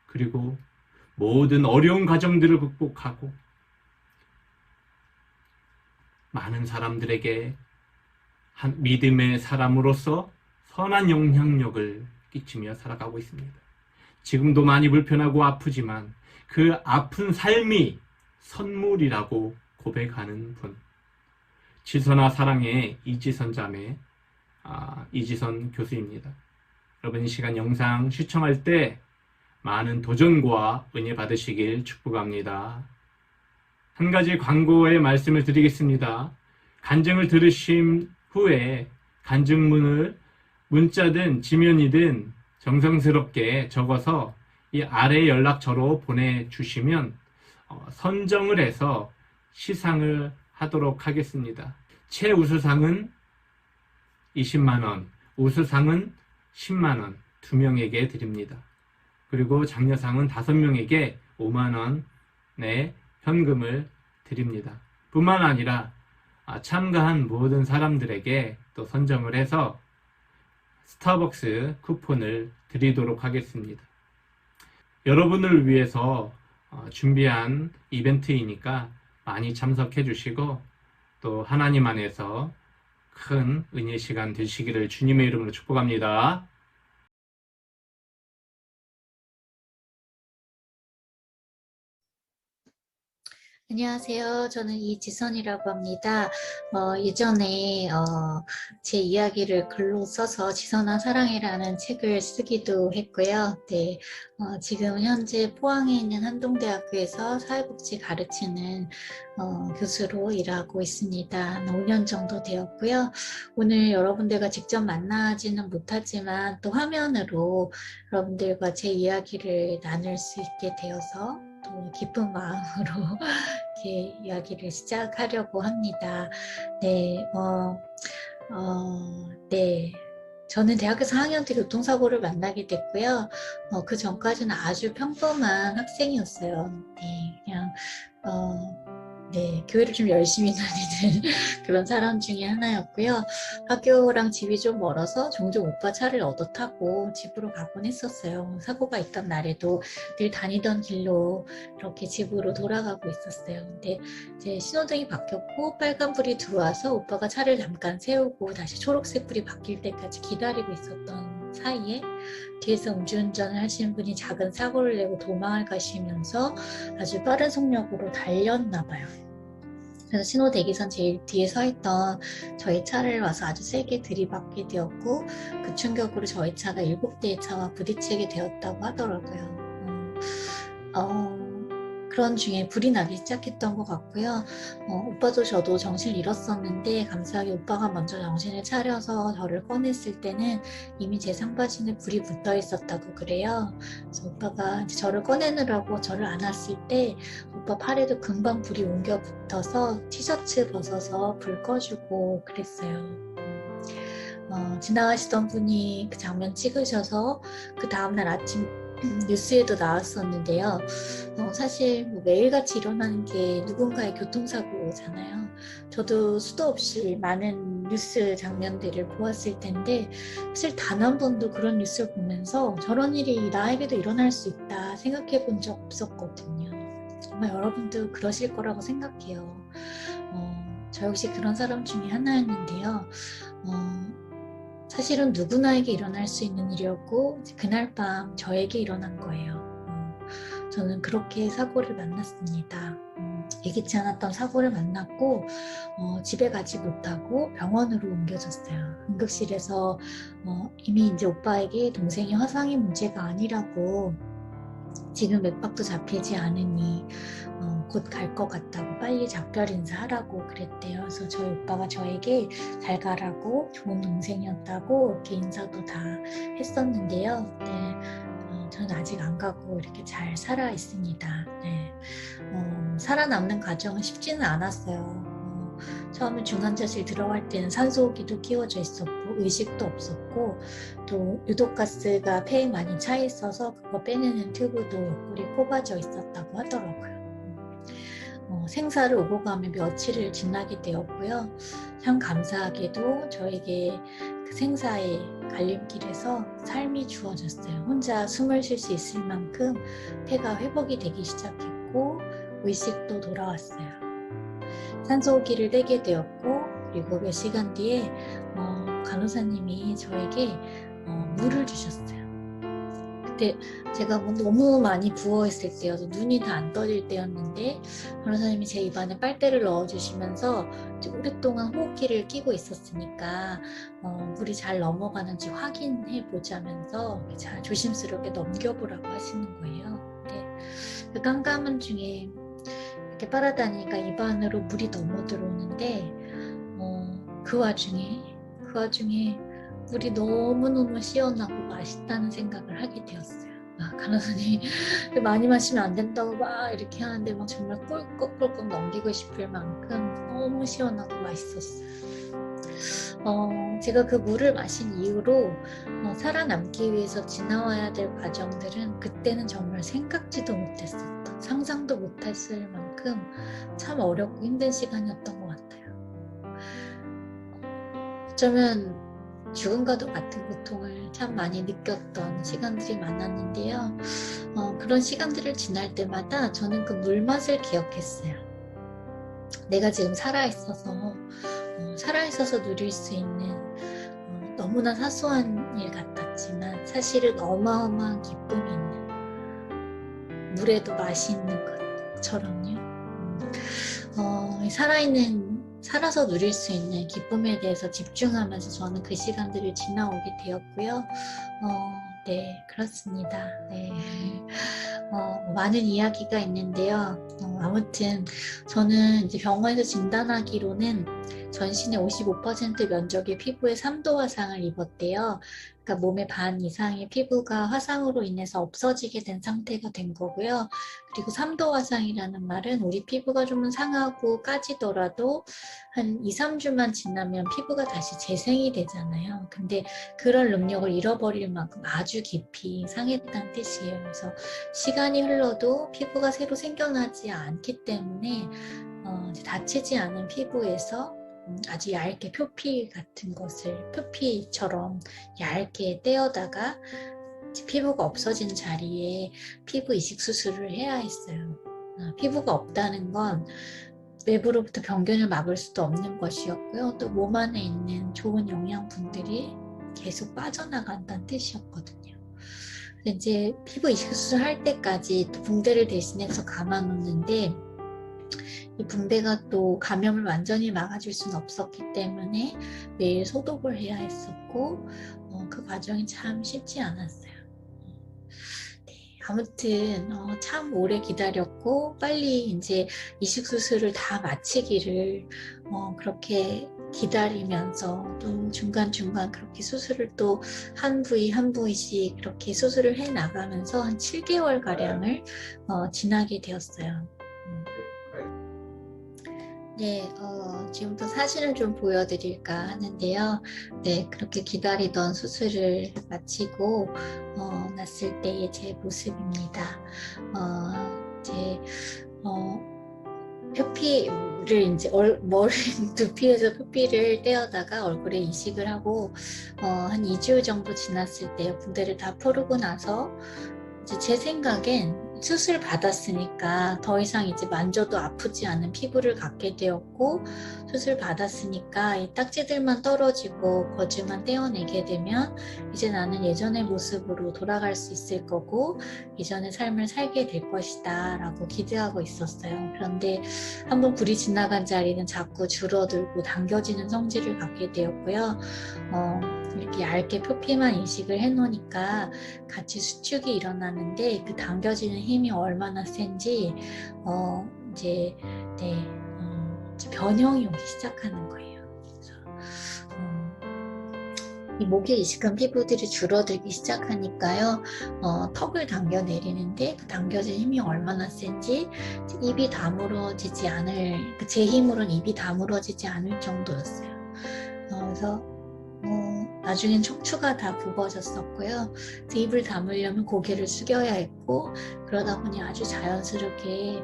그리고 모든 어려운 과정들을 극복하고 많은 사람들에게 한 믿음의 사람으로서 선한 영향력을 끼치며 살아가고 있습니다. 지금도 많이 불편하고 아프지만 그 아픈 삶이 선물이라고 고백하는 분. 지선아 사랑의 이지선 자매, 이지선 교수입니다. 여러분 이 시간 영상 시청할 때 많은 도전과 은혜 받으시길 축복합니다. 한 가지 광고의 말씀을 드리겠습니다. 간증을 들으신 후에 간증문을 문자든 지면이든 정성스럽게 적어서 이 아래 연락처로 보내주시면 선정을 해서 시상을 하도록 하겠습니다. 최우수상은 20만원, 우수상은 10만원 2명에게 드립니다. 그리고 장려상은 5명에게 5만원의 현금을 드립니다. 뿐만 아니라 참가한 모든 사람들에게 또 선정을 해서 스타벅스 쿠폰을 드리도록 하겠습니다. 여러분을 위해서 준비한 이벤트이니까 많이 참석해 주시고 또 하나님 안에서 큰 은혜 시간 되시기를 주님의 이름으로 축복합니다. 안녕하세요. 저는 이지선이라고 합니다. 예전에 제 이야기를 글로 써서 지선아 사랑해라는 책을 쓰기도 했고요. 네, 지금 현재 포항에 있는 한동대학교에서 사회복지 가르치는 교수로 일하고 있습니다. 5년 정도 되었고요. 오늘 여러분들과 직접 만나지는 못하지만 또 화면으로 여러분들과 제 이야기를 나눌 수 있게 되어서 또 기쁜 마음으로 이렇게 이야기를 시작하려고 합니다. 네, 네. 저는 대학교 4학년 때 교통사고를 만나게 됐고요. 그 전까지는 아주 평범한 학생이었어요. 네, 그냥, 네, 교회를 좀 열심히 다니는 그런 사람 중에 하나였고요. 학교랑 집이 좀 멀어서 종종 오빠 차를 얻어 타고 집으로 가곤 했었어요. 사고가 있던 날에도 늘 다니던 길로 이렇게 집으로 돌아가고 있었어요. 근데 이제 신호등이 바뀌었고 빨간불이 들어와서 오빠가 차를 잠깐 세우고 다시 초록색불이 바뀔 때까지 기다리고 있었던 사이에 뒤에서 음주운전을 하시는 분이 작은 사고를 내고 도망을 가시면서 아주 빠른 속력으로 달렸나 봐요. 그래서 신호 대기선 제일 뒤에 서 있던 저희 차를 와서 아주 세게 들이받게 되었고 그 충격으로 저희 차가 7대의 차와 부딪히게 되었다고 하더라고요. 그런 중에 불이 나기 시작했던 것 같고요. 오빠도 저도 정신을 잃었었는데 감사하게 오빠가 먼저 정신을 차려서 저를 꺼냈을 때는 이미 제 상바지는 불이 붙어 있었다고 그래요. 그래서 오빠가 이제 저를 꺼내느라고 저를 안았을 때 오빠 팔에도 금방 불이 옮겨 붙어서 티셔츠 벗어서 불 꺼주고 그랬어요. 지나가시던 분이 그 장면 찍으셔서 그 다음날 아침 뉴스에도 나왔었는데요. 사실 뭐 매일같이 일어나는 게 누군가의 교통사고잖아요. 저도 수도 없이 많은 뉴스 장면들을 보았을 텐데 사실 단 한 번도 그런 뉴스를 보면서 저런 일이 나에게도 일어날 수 있다 생각해 본 적 없었거든요. 정말 여러분도 그러실 거라고 생각해요. 저 역시 그런 사람 중에 하나였는데요. 사실은 누구나에게 일어날 수 있는 일이었고 그날 밤 저에게 일어난 거예요. 저는 그렇게 사고를 만났습니다. 예기치 않았던 사고를 만났고 집에 가지 못하고 병원으로 옮겨졌어요. 응급실에서 이미 이제 오빠에게 동생이 화상의 문제가 아니라고 지금 맥박도 잡히지 않으니 곧 갈 것 같다고 빨리 작별 인사하라고 그랬대요. 그래서 저희 오빠가 저에게 잘 가라고 좋은 동생이었다고 이렇게 인사도 다 했었는데요. 네, 저는 아직 안 가고 이렇게 잘 살아 있습니다. 네, 살아남는 과정은 쉽지는 않았어요. 처음에 중환자실 들어갈 때는 산소호흡기도 끼워져 있었고 의식도 없었고 또 유독가스가 폐에 많이 차 있어서 그거 빼내는 튜브도 옆구리 뽑아져 있었다고 하더라고요. 생사를 오고 가며 며칠을 지나게 되었고요. 참 감사하게도 저에게 그 생사의 갈림길에서 삶이 주어졌어요. 혼자 숨을 쉴 수 있을 만큼 폐가 회복이 되기 시작했고 의식도 돌아왔어요. 산소호흡기를 떼게 되었고 그리고 몇 시간 뒤에 간호사님이 저에게 물을 주셨어요. 그때 제가 너무 많이 부어있을 때여서 눈이 다 안 떠질 때였는데 간호사님이 제 입안에 빨대를 넣어주시면서 오랫동안 호흡기를 끼고 있었으니까 물이 잘 넘어가는지 확인해 보자면서 잘 조심스럽게 넘겨보라고 하시는 거예요. 근데 그 깜깜한 중에 이렇게 빨아다니니까 입안으로 물이 넘어 들어오는데 그 와중에 물이 너무너무 시원하고 맛있다는 생각을 하게 되었어요. 간호사님이 많이 마시면 안 된다고 막 이렇게 하는데 막 정말 꿀꺽꿀꺽 넘기고 싶을 만큼 너무 시원하고 맛있었어요. 제가 그 물을 마신 이후로 살아남기 위해서 지나와야 될 과정들은 그때는 정말 생각지도 못했었던, 상상도 못했을 만큼 참 어렵고 힘든 시간이었던 것 같아요. 어쩌면 죽음과도 같은 고통을 참 많이 느꼈던 시간들이 많았는데요. 그런 시간들을 지날 때마다 저는 그 물맛을 기억했어요. 내가 지금 살아있어서 누릴 수 있는 너무나 사소한 일 같았지만 사실은 어마어마한 기쁨이 있는 물에도 맛이 있는 것처럼요. 살아서 누릴 수 있는 기쁨에 대해서 집중하면서 저는 그 시간들을 지나오게 되었고요. 네, 그렇습니다. 네. 많은 이야기가 있는데요. 아무튼 저는 이제 병원에서 진단하기로는 전신의 55% 면적의 피부에 3도 화상을 입었대요. 그러니까 몸의 반 이상의 피부가 화상으로 인해서 없어지게 된 상태가 된 거고요. 그리고 3도 화상이라는 말은 우리 피부가 좀 상하고 까지더라도 한 2, 3주만 지나면 피부가 다시 재생이 되잖아요. 근데 그런 능력을 잃어버릴 만큼 아주 깊이 상했다는 뜻이에요. 그래서 시간이 흘러도 피부가 새로 생겨나지 않기 때문에 이제 다치지 않은 피부에서 아주 얇게 표피 같은 것을 표피처럼 얇게 떼어다가 피부가 없어진 자리에 피부 이식 수술을 해야 했어요. 피부가 없다는 건 외부로부터 병균을 막을 수도 없는 것이었고요. 또 몸 안에 있는 좋은 영양분들이 계속 빠져나간다는 뜻이었거든요. 이제 피부 이식 수술 할 때까지 또 붕대를 대신해서 감아놓는데 이 붕대가 또 감염을 완전히 막아줄 수는 없었기 때문에 매일 소독을 해야 했었고 그 과정이 참 쉽지 않았어요. 네, 아무튼 참 오래 기다렸고 빨리 이제 이식 수술을 다 마치기를 그렇게 기다리면서 또 중간중간 그렇게 수술을 또 한 부위 한 부위씩 그렇게 수술을 해 나가면서 한 7개월 가량을 지나게 되었어요. 네, 지금부터 사진을 좀 보여드릴까 하는데요. 네, 그렇게 기다리던 수술을 마치고 났을 때의 제 모습입니다. 이제 표피를 이제 머리 두피에서 표피를 떼어다가 얼굴에 이식을 하고 한 2주 정도 지났을 때 붕대를 다 풀고 나서 이제 제 생각엔 수술 받았으니까 더 이상 이제 만져도 아프지 않은 피부를 갖게 되었고 수술 받았으니까 이 딱지들만 떨어지고 거즈만 떼어내게 되면 이제 나는 예전의 모습으로 돌아갈 수 있을 거고 예전의 삶을 살게 될 것이다 라고 기대하고 있었어요. 그런데 한번 불이 지나간 자리는 자꾸 줄어들고 당겨지는 성질을 갖게 되었고요. 이렇게 얇게 표피만 이식을 해놓으니까 같이 수축이 일어나는데 그 당겨지는 힘이 얼마나 센지 이제 변형이 오기 시작하는 거예요. 그래서 이 목에 이식한 피부들이 줄어들기 시작하니까요. 턱을 당겨 내리는데 그 당겨진 힘이 얼마나 센지 입이 다물어지지 않을 제 힘으로는 입이 다물어지지 않을 정도였어요. 그래서 나중엔 척추가 다 굽어졌었고요. 입을 다물려면 고개를 숙여야 했고 그러다 보니 아주 자연스럽게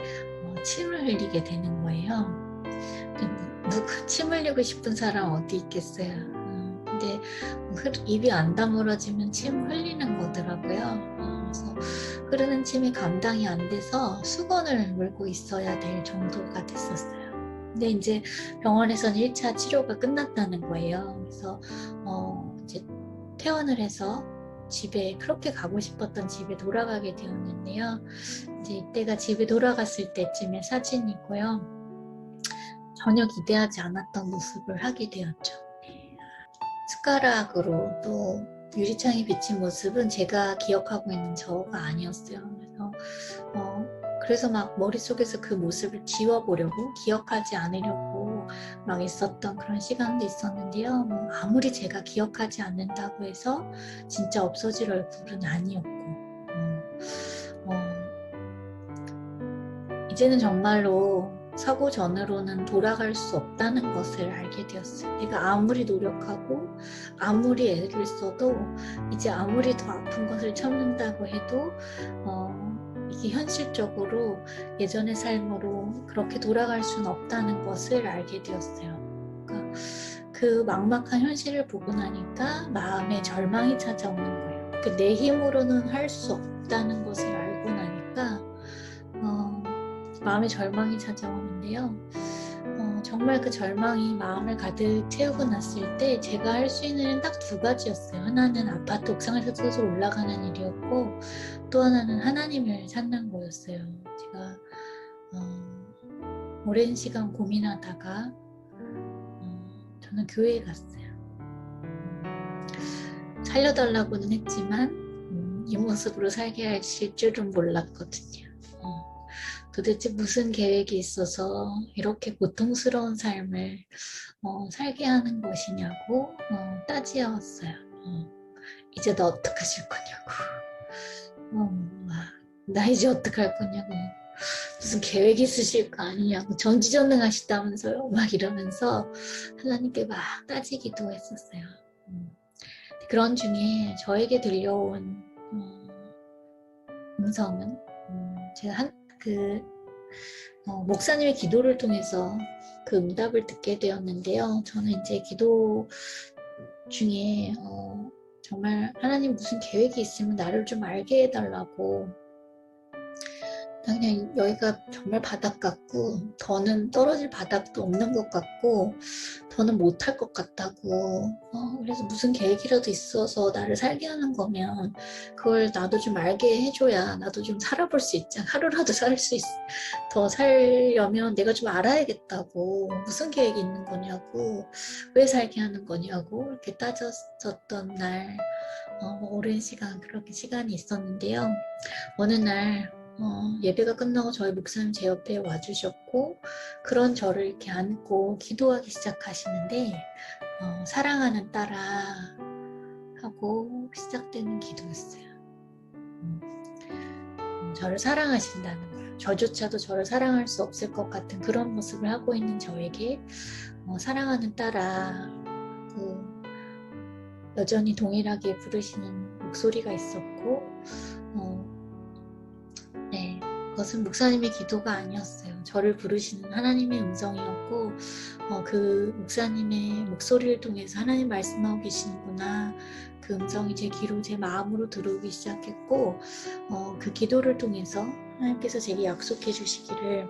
침을 흘리게 되는 거예요. 침 흘리고 싶은 사람 어디 있겠어요. 근데 입이 안 다물어지면 침 흘리는 거더라고요. 그래서 흐르는 침이 감당이 안 돼서 수건을 물고 있어야 될 정도가 됐었어요. 근데 이제 병원에서는 1차 치료가 끝났다는 거예요. 그래서 이제 퇴원을 해서 집에 그렇게 가고 싶었던 집에 돌아가게 되었는데요. 이제 이때가 집에 돌아갔을 때쯤의 사진이고요. 전혀 기대하지 않았던 모습을 하게 되었죠. 숟가락으로 또 유리창에 비친 모습은 제가 기억하고 있는 저가 아니었어요. 그래서 막 머릿속에서 그 모습을 지워보려고 기억하지 않으려고 막 있었던 그런 시간도 있었는데요. 아무리 제가 기억하지 않는다고 해서 진짜 없어질 얼굴은 아니었고 이제는 정말로 사고 전으로는 돌아갈 수 없다는 것을 알게 되었어요. 내가 아무리 노력하고 아무리 애를 써도 이제 아무리 더 아픈 것을 참는다고 해도 이게 현실적으로 예전의 삶으로 그렇게 돌아갈 수는 없다는 것을 알게 되었어요. 그러니까 그 막막한 현실을 보고 나니까 마음에 절망이 찾아오는 거예요. 내 힘으로는 할 수 없다는 것을 알고 나니까 마음에 절망이 찾아오는데요. 정말 그 절망이 마음을 가득 채우고 났을 때 제가 할 수 있는 일은 딱 두 가지였어요. 하나는 아파트 옥상에서 서서 올라가는 일이었고 또 하나는 하나님을 찾는 거였어요. 제가 오랜 시간 고민하다가 저는 교회에 갔어요. 살려달라고는 했지만 이 모습으로 살게 하실 줄은 몰랐거든요. 도대체 무슨 계획이 있어서 이렇게 고통스러운 삶을 살게 하는 것이냐고 따지어왔어요. 이제 너 어떡하실 거냐고, 나 이제 어떡할 거냐고, 무슨 계획 있으실 거 아니냐고, 전지전능하시다면서요, 막 이러면서 하나님께 막 따지기도 했었어요. 그런 중에 저에게 들려온 음성은 제가 목사님의 기도를 통해서 그 응답을 듣게 되었는데요. 저는 이제 기도 중에 정말 하나님 무슨 계획이 있으면 나를 좀 알게 해달라고, 그냥 여기가 정말 바닥 같고 더는 떨어질 바닥도 없는 것 같고 더는 못할 것 같다고, 그래서 무슨 계획이라도 있어서 나를 살게 하는 거면 그걸 나도 좀 알게 해줘야 나도 좀 살아볼 수 있잖아. 하루라도 더 살려면 내가 좀 알아야겠다고, 무슨 계획이 있는 거냐고, 왜 살게 하는 거냐고 이렇게 따졌었던 날, 오랜 시간 그렇게 시간이 있었는데요. 어느 날 예배가 끝나고 저희 목사님 제 옆에 와주셨고, 그런 저를 이렇게 안고 기도하기 시작하시는데, 사랑하는 딸아 하고 시작되는 기도였어요. 저를 사랑하신다는 거예요. 저조차도 저를 사랑할 수 없을 것 같은 그런 모습을 하고 있는 저에게 사랑하는 딸아, 여전히 동일하게 부르시는 목소리가 있었고, 그것은 목사님의 기도가 아니었어요. 저를 부르시는 하나님의 음성이었고, 그 목사님의 목소리를 통해서 하나님 말씀하고 계시는구나, 그 음성이 제 귀로 제 마음으로 들어오기 시작했고, 그 기도를 통해서 하나님께서 제게 약속해 주시기를,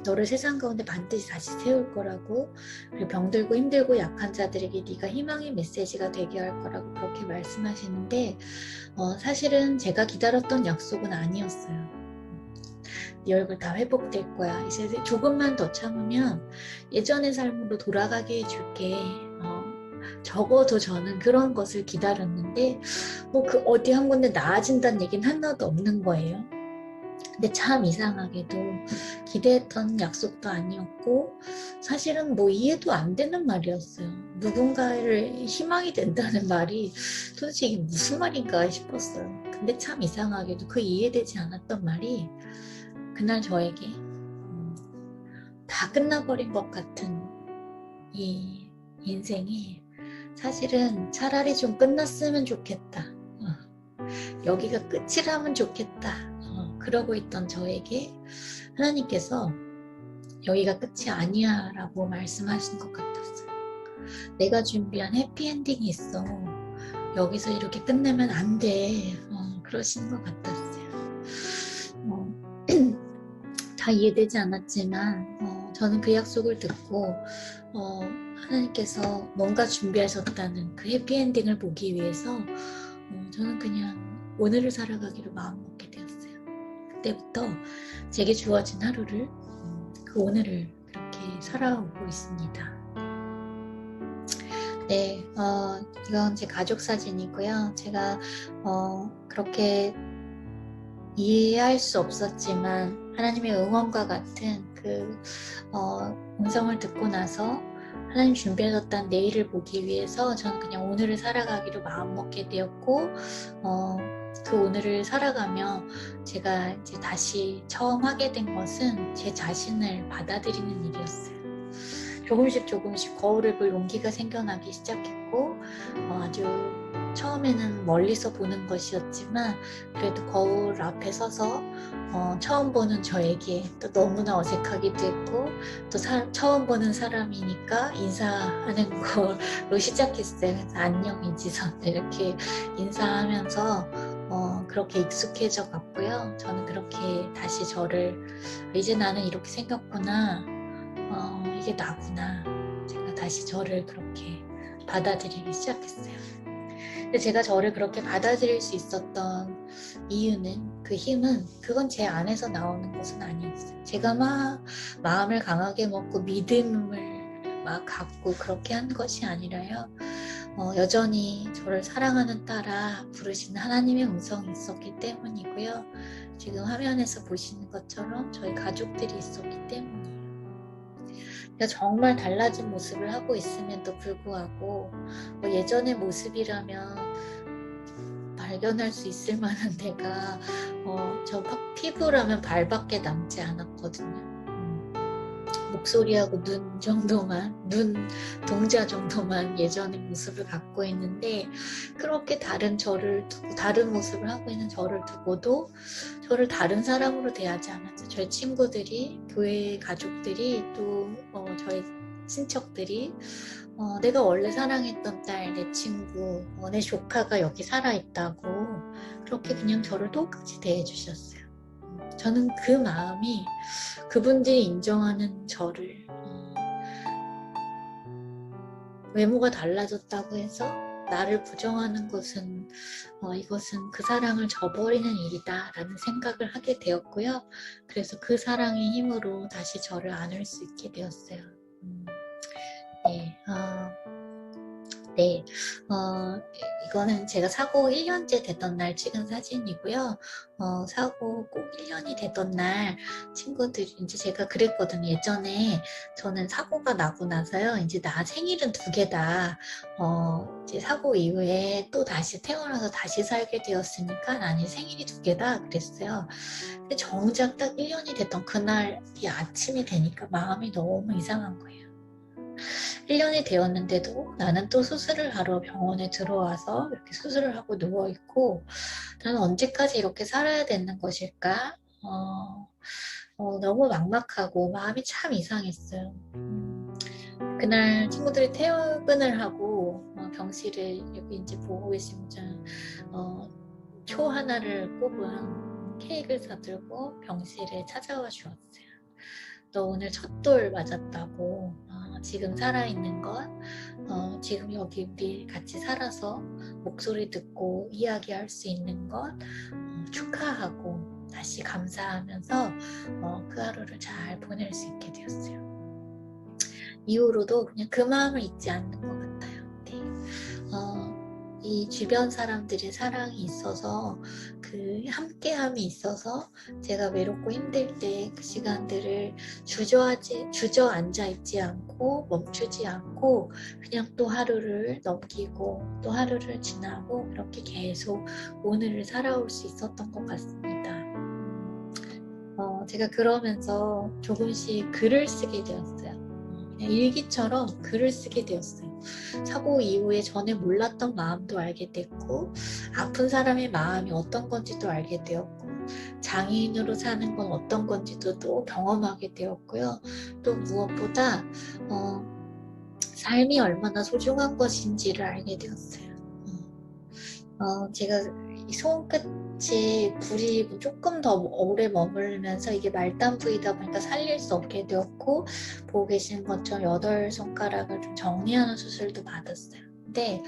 너를 세상 가운데 반드시 다시 세울 거라고, 그리고 병들고 힘들고 약한 자들에게 네가 희망의 메시지가 되게 할 거라고 그렇게 말씀하시는데, 사실은 제가 기다렸던 약속은 아니었어요. 네 얼굴 다 회복될 거야. 이제 조금만 더 참으면 예전의 삶으로 돌아가게 해줄게. 적어도 저는 그런 것을 기다렸는데, 그 어디 한 군데 나아진다는 얘기는 하나도 없는 거예요. 근데 참 이상하게도 기대했던 약속도 아니었고, 사실은 이해도 안 되는 말이었어요. 누군가를 희망이 된다는 말이 도대체 이게 무슨 말인가 싶었어요. 근데 참 이상하게도 그 이해되지 않았던 말이 그날 저에게 다 끝나버린 것 같은 이 인생이 사실은 차라리 좀 끝났으면 좋겠다. 여기가 끝이라면 좋겠다. 그러고 있던 저에게 하나님께서 여기가 끝이 아니야 라고 말씀하신 것 같았어요. 내가 준비한 해피엔딩이 있어. 여기서 이렇게 끝내면 안 돼. 그러신 것 같았어요. 다 이해되지 않았지만 저는 그 약속을 듣고 하나님께서 뭔가 준비하셨다는 그 해피엔딩을 보기 위해서 저는 그냥 오늘을 살아가기로 마음먹게 되었어요. 그때부터 제게 주어진 하루를, 그 오늘을 그렇게 살아오고 있습니다. 네, 이건 제 가족 사진이고요. 제가 그렇게 이해할 수 없었지만 하나님의 응원과 같은 그 음성을 듣고 나서 하나님 준비하셨다는 내일을 보기 위해서 저는 그냥 오늘을 살아가기로 마음먹게 되었고, 그 오늘을 살아가며 제가 이제 다시 처음 하게 된 것은 제 자신을 받아들이는 일이었어요. 조금씩 거울을 볼 용기가 생겨나기 시작했고, 아주 처음에는 멀리서 보는 것이었지만 그래도 거울 앞에 서서 처음 보는 저에게 또 너무나 어색하기도 했고, 또 처음 보는 사람이니까 인사하는 걸로 시작했어요. 그래서 안녕 이지선 이렇게 인사하면서 그렇게 익숙해져 갔고요. 저는 그렇게 다시 저를, 이제 나는 이렇게 생겼구나, 이게 나구나, 제가 다시 저를 그렇게 받아들이기 시작했어요. 근데 제가 저를 그렇게 받아들일 수 있었던 이유는, 그 힘은, 그건 제 안에서 나오는 것은 아니었어요. 제가 막 마음을 강하게 먹고 믿음을 막 갖고 그렇게 한 것이 아니라요. 여전히 저를 사랑하는 딸아 부르시는 하나님의 음성이 있었기 때문이고요. 지금 화면에서 보시는 것처럼 저희 가족들이 있었기 때문이에요. 내가 정말 달라진 모습을 하고 있음에도 불구하고 예전의 모습이라면 발견할 수 있을 만한 내가 저 피부라면 발밖에 남지 않았거든요. 목소리하고 눈 정도만, 눈 동자 정도만 예전의 모습을 갖고 있는데, 그렇게 다른 저를 두고, 다른 모습을 하고 있는 저를 두고도 저를 다른 사람으로 대하지 않았죠. 저희 친구들이, 교회 가족들이, 또 저희 친척들이 내가 원래 사랑했던 딸, 내 친구, 내 조카가 여기 살아있다고 그렇게 그냥 저를 똑같이 대해주셨어요. 저는 그 마음이, 그분들이 인정하는 저를, 외모가 달라졌다고 해서 나를 부정하는 것은 이것은 그 사랑을 저버리는 일이다 라는 생각을 하게 되었고요. 그래서 그 사랑의 힘으로 다시 저를 안을 수 있게 되었어요. 이거는 제가 사고 1년째 됐던 날 찍은 사진이고요. 사고 꼭 1년이 됐던 날 친구들이, 이제 제가 그랬거든요. 예전에 저는 사고가 나고 나서요, 이제 나 생일은 2개다. 이제 사고 이후에 또 다시 태어나서 다시 살게 되었으니까 나는 생일이 2개다 그랬어요. 근데 정작 딱 1년이 됐던 그날 이 아침이 되니까 마음이 너무 이상한 거예요. 1년이 되었는데도 나는 또 수술을 하러 병원에 들어와서 이렇게 수술을 하고 누워있고, 나는 언제까지 이렇게 살아야 되는 것일까? 너무 막막하고 마음이 참 이상했어요. 그날 친구들이 퇴근을 하고 병실에, 여기 이제 보고 계시면 초 하나를 꼽은 케이크를 사들고 병실에 찾아와 주었어요. 너 오늘 첫 돌 맞았다고, 지금 살아있는 것, 지금 여기 우리 같이 살아서 목소리 듣고 이야기할 수 있는 것 축하하고 다시 감사하면서 그 하루를 잘 보낼 수 있게 되었어요. 이후로도 그냥 그 마음을 잊지 않는 것 같아요. 네. 이 주변 사람들의 사랑이 있어서, 그 함께함이 있어서 제가 외롭고 힘들 때 그 시간들을 주저앉아 있지 않고 멈추지 않고 그냥 또 하루를 넘기고 또 하루를 지나고 그렇게 계속 오늘을 살아올 수 있었던 것 같습니다. 제가 그러면서 조금씩 글을 쓰게 되었어요. 그냥 일기처럼 글을 쓰게 되었어요. 사고 이후에 전에 몰랐던 마음도 알게 됐고, 아픈 사람의 마음이 어떤 건지도 알게 되었고, 장애인으로 사는 건 어떤 건지도 또 경험하게 되었고요. 또 무엇보다 삶이 얼마나 소중한 것인지를 알게 되었어요. 제가 이 손끝에 불이 조금 더 오래 머물면서 이게 말단 부위다 보니까 살릴 수 없게 되었고, 보고 계시는 것처럼 8손가락을 좀 정리하는 수술도 받았어요. 근데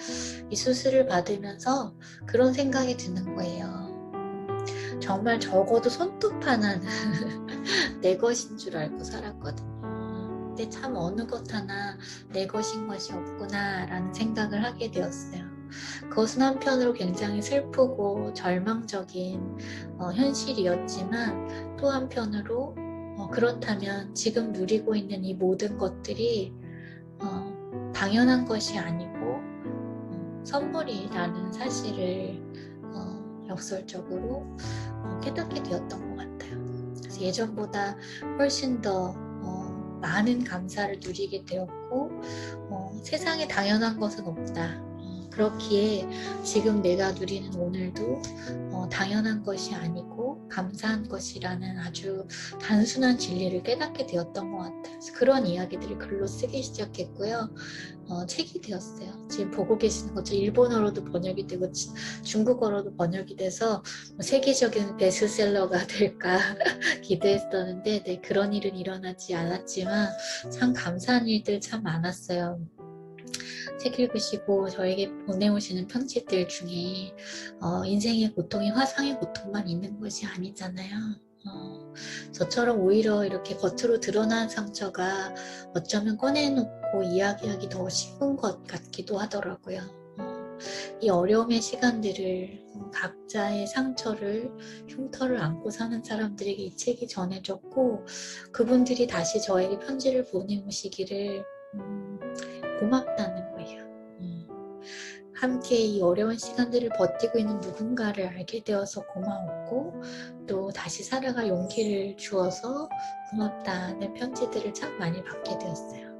이 수술을 받으면서 그런 생각이 드는 거예요. 정말 적어도 손톱 하나는 내 것인 줄 알고 살았거든요. 근데 참 어느 것 하나 내 것인 것이 없구나 라는 생각을 하게 되었어요. 그것은 한편으로 굉장히 슬프고 절망적인 현실이었지만, 또 한편으로 그렇다면 지금 누리고 있는 이 모든 것들이 당연한 것이 아니고 선물이라는 사실을 역설적으로 깨닫게 되었던 것 같아요. 그래서 예전보다 훨씬 더 많은 감사를 누리게 되었고, 세상에 당연한 것은 없다. 그렇기에 지금 내가 누리는 오늘도 당연한 것이 아니고 감사한 것이라는 아주 단순한 진리를 깨닫게 되었던 것 같아요. 그래서 그런 이야기들을 글로 쓰기 시작했고요. 책이 되었어요. 지금 보고 계시는 것처럼 일본어로도 번역이 되고 중국어로도 번역이 돼서 세계적인 베스트셀러가 될까 기대했었는데, 네, 그런 일은 일어나지 않았지만 참 감사한 일들 참 많았어요. 책 읽으시고 저에게 보내오시는 편지들 중에 인생의 고통이 화상의 고통만 있는 것이 아니잖아요. 저처럼 오히려 이렇게 겉으로 드러난 상처가 어쩌면 꺼내놓고 이야기하기 더 쉬운 것 같기도 하더라고요. 이 어려움의 시간들을 각자의 상처를 흉터를 안고 사는 사람들에게 이 책이 전해졌고 그분들이 다시 저에게 편지를 보내오시기를 고맙다는 거예요. 함께 이 어려운 시간들을 버티고 있는 누군가를 알게 되어서 고마웠고 또 다시 살아갈 용기를 주어서 고맙다는 편지들을 참 많이 받게 되었어요.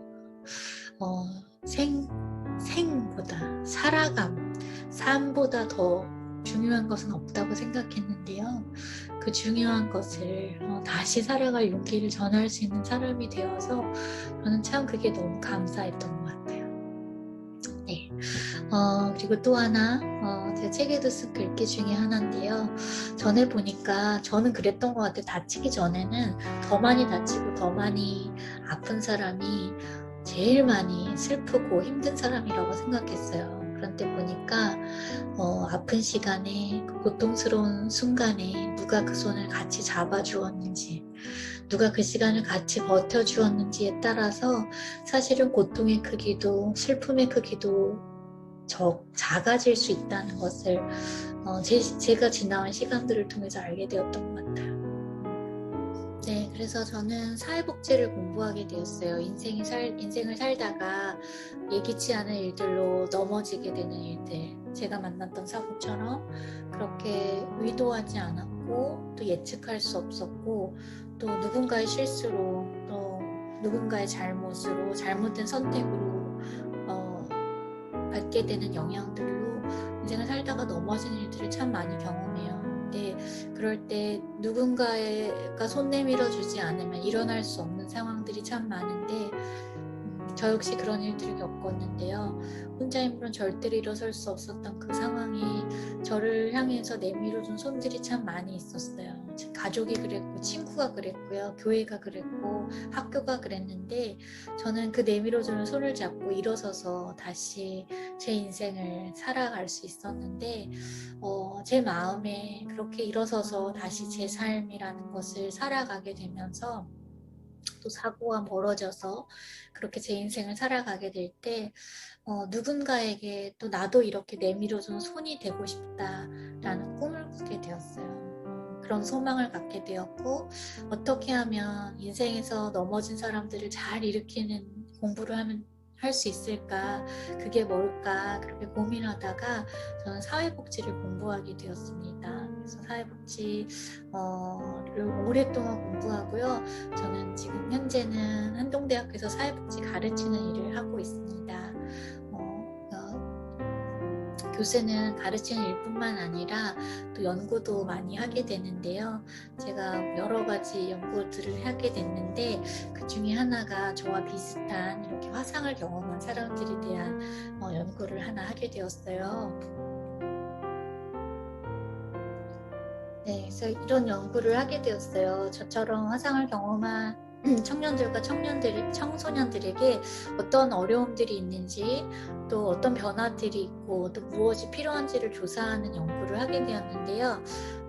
생보다 살아감, 삶보다 더 중요한 것은 없다고 생각했는데요. 그 중요한 것을 다시 살아갈 용기를 전할 수 있는 사람이 되어서 저는 참 그게 너무 감사했던 것 같아요. 네. 그리고 또 하나 제가 책에도 쓴 글귀 중에 하나인데요. 전에 보니까 저는 그랬던 것 같아요. 다치기 전에는 더 많이 다치고 더 많이 아픈 사람이 제일 많이 슬프고 힘든 사람이라고 생각했어요. 그런데 보니까 아픈 시간에 그 고통스러운 순간에 누가 그 손을 같이 잡아주었는지 누가 그 시간을 같이 버텨주었는지에 따라서 사실은 고통의 크기도 슬픔의 크기도 작아질 수 있다는 것을 제가 지나온 시간들을 통해서 알게 되었던 것 같아요. 네, 그래서 저는 사회복지를 공부하게 되었어요. 인생을 살다가 예기치 않은 일들로 넘어지게 되는 일들, 제가 만났던 사고처럼 그렇게 의도하지 않았고 또 예측할 수 없었고 또 누군가의 실수로 또 누군가의 잘못으로 잘못된 선택으로 받게 되는 영향들로 인생을 살다가 넘어지는 일들을 참 많이 경험해요. 근데 그럴 때 누군가가 손 내밀어 주지 않으면 일어날 수 없는 상황들이 참 많은데 저 역시 그런 일들을 겪었는데요. 혼자 힘으로는 절대로 일어설 수 없었던 그 상황이 저를 향해서 내밀어준 손들이 참 많이 있었어요. 가족이 그랬고 친구가 그랬고요. 교회가 그랬고 학교가 그랬는데 저는 그 내밀어주는 손을 잡고 일어서서 다시 제 인생을 살아갈 수 있었는데 제 마음에 그렇게 일어서서 다시 제 삶이라는 것을 살아가게 되면서 또 사고가 멀어져서 그렇게 제 인생을 살아가게 될 때 누군가에게 또 나도 이렇게 내밀어준 손이 되고 싶다라는 꿈을 꾸게 되었어요. 그런 소망을 갖게 되었고 어떻게 하면 인생에서 넘어진 사람들을 잘 일으키는 공부를 할 수 있을까, 그게 뭘까 그렇게 고민하다가 저는 사회복지를 공부하게 되었습니다. 그래서 사회복지를 오랫동안 공부하고요. 저는 지금 현재는 한동대학교에서 사회복지 가르치는 일을 하고 있습니다. 교수는 가르치는 일뿐만 아니라 또 연구도 많이 하게 되는데요. 제가 여러 가지 연구들을 하게 됐는데 그 중에 하나가 저와 비슷한 이렇게 화상을 경험한 사람들에 대한 연구를 하나 하게 되었어요. 네, 그래서 이런 연구를 하게 되었어요. 저처럼 화상을 경험한 청년들과 청소년들에게 어떤 어려움들이 있는지 또 어떤 변화들이 있고 또 무엇이 필요한지를 조사하는 연구를 하게 되었는데요.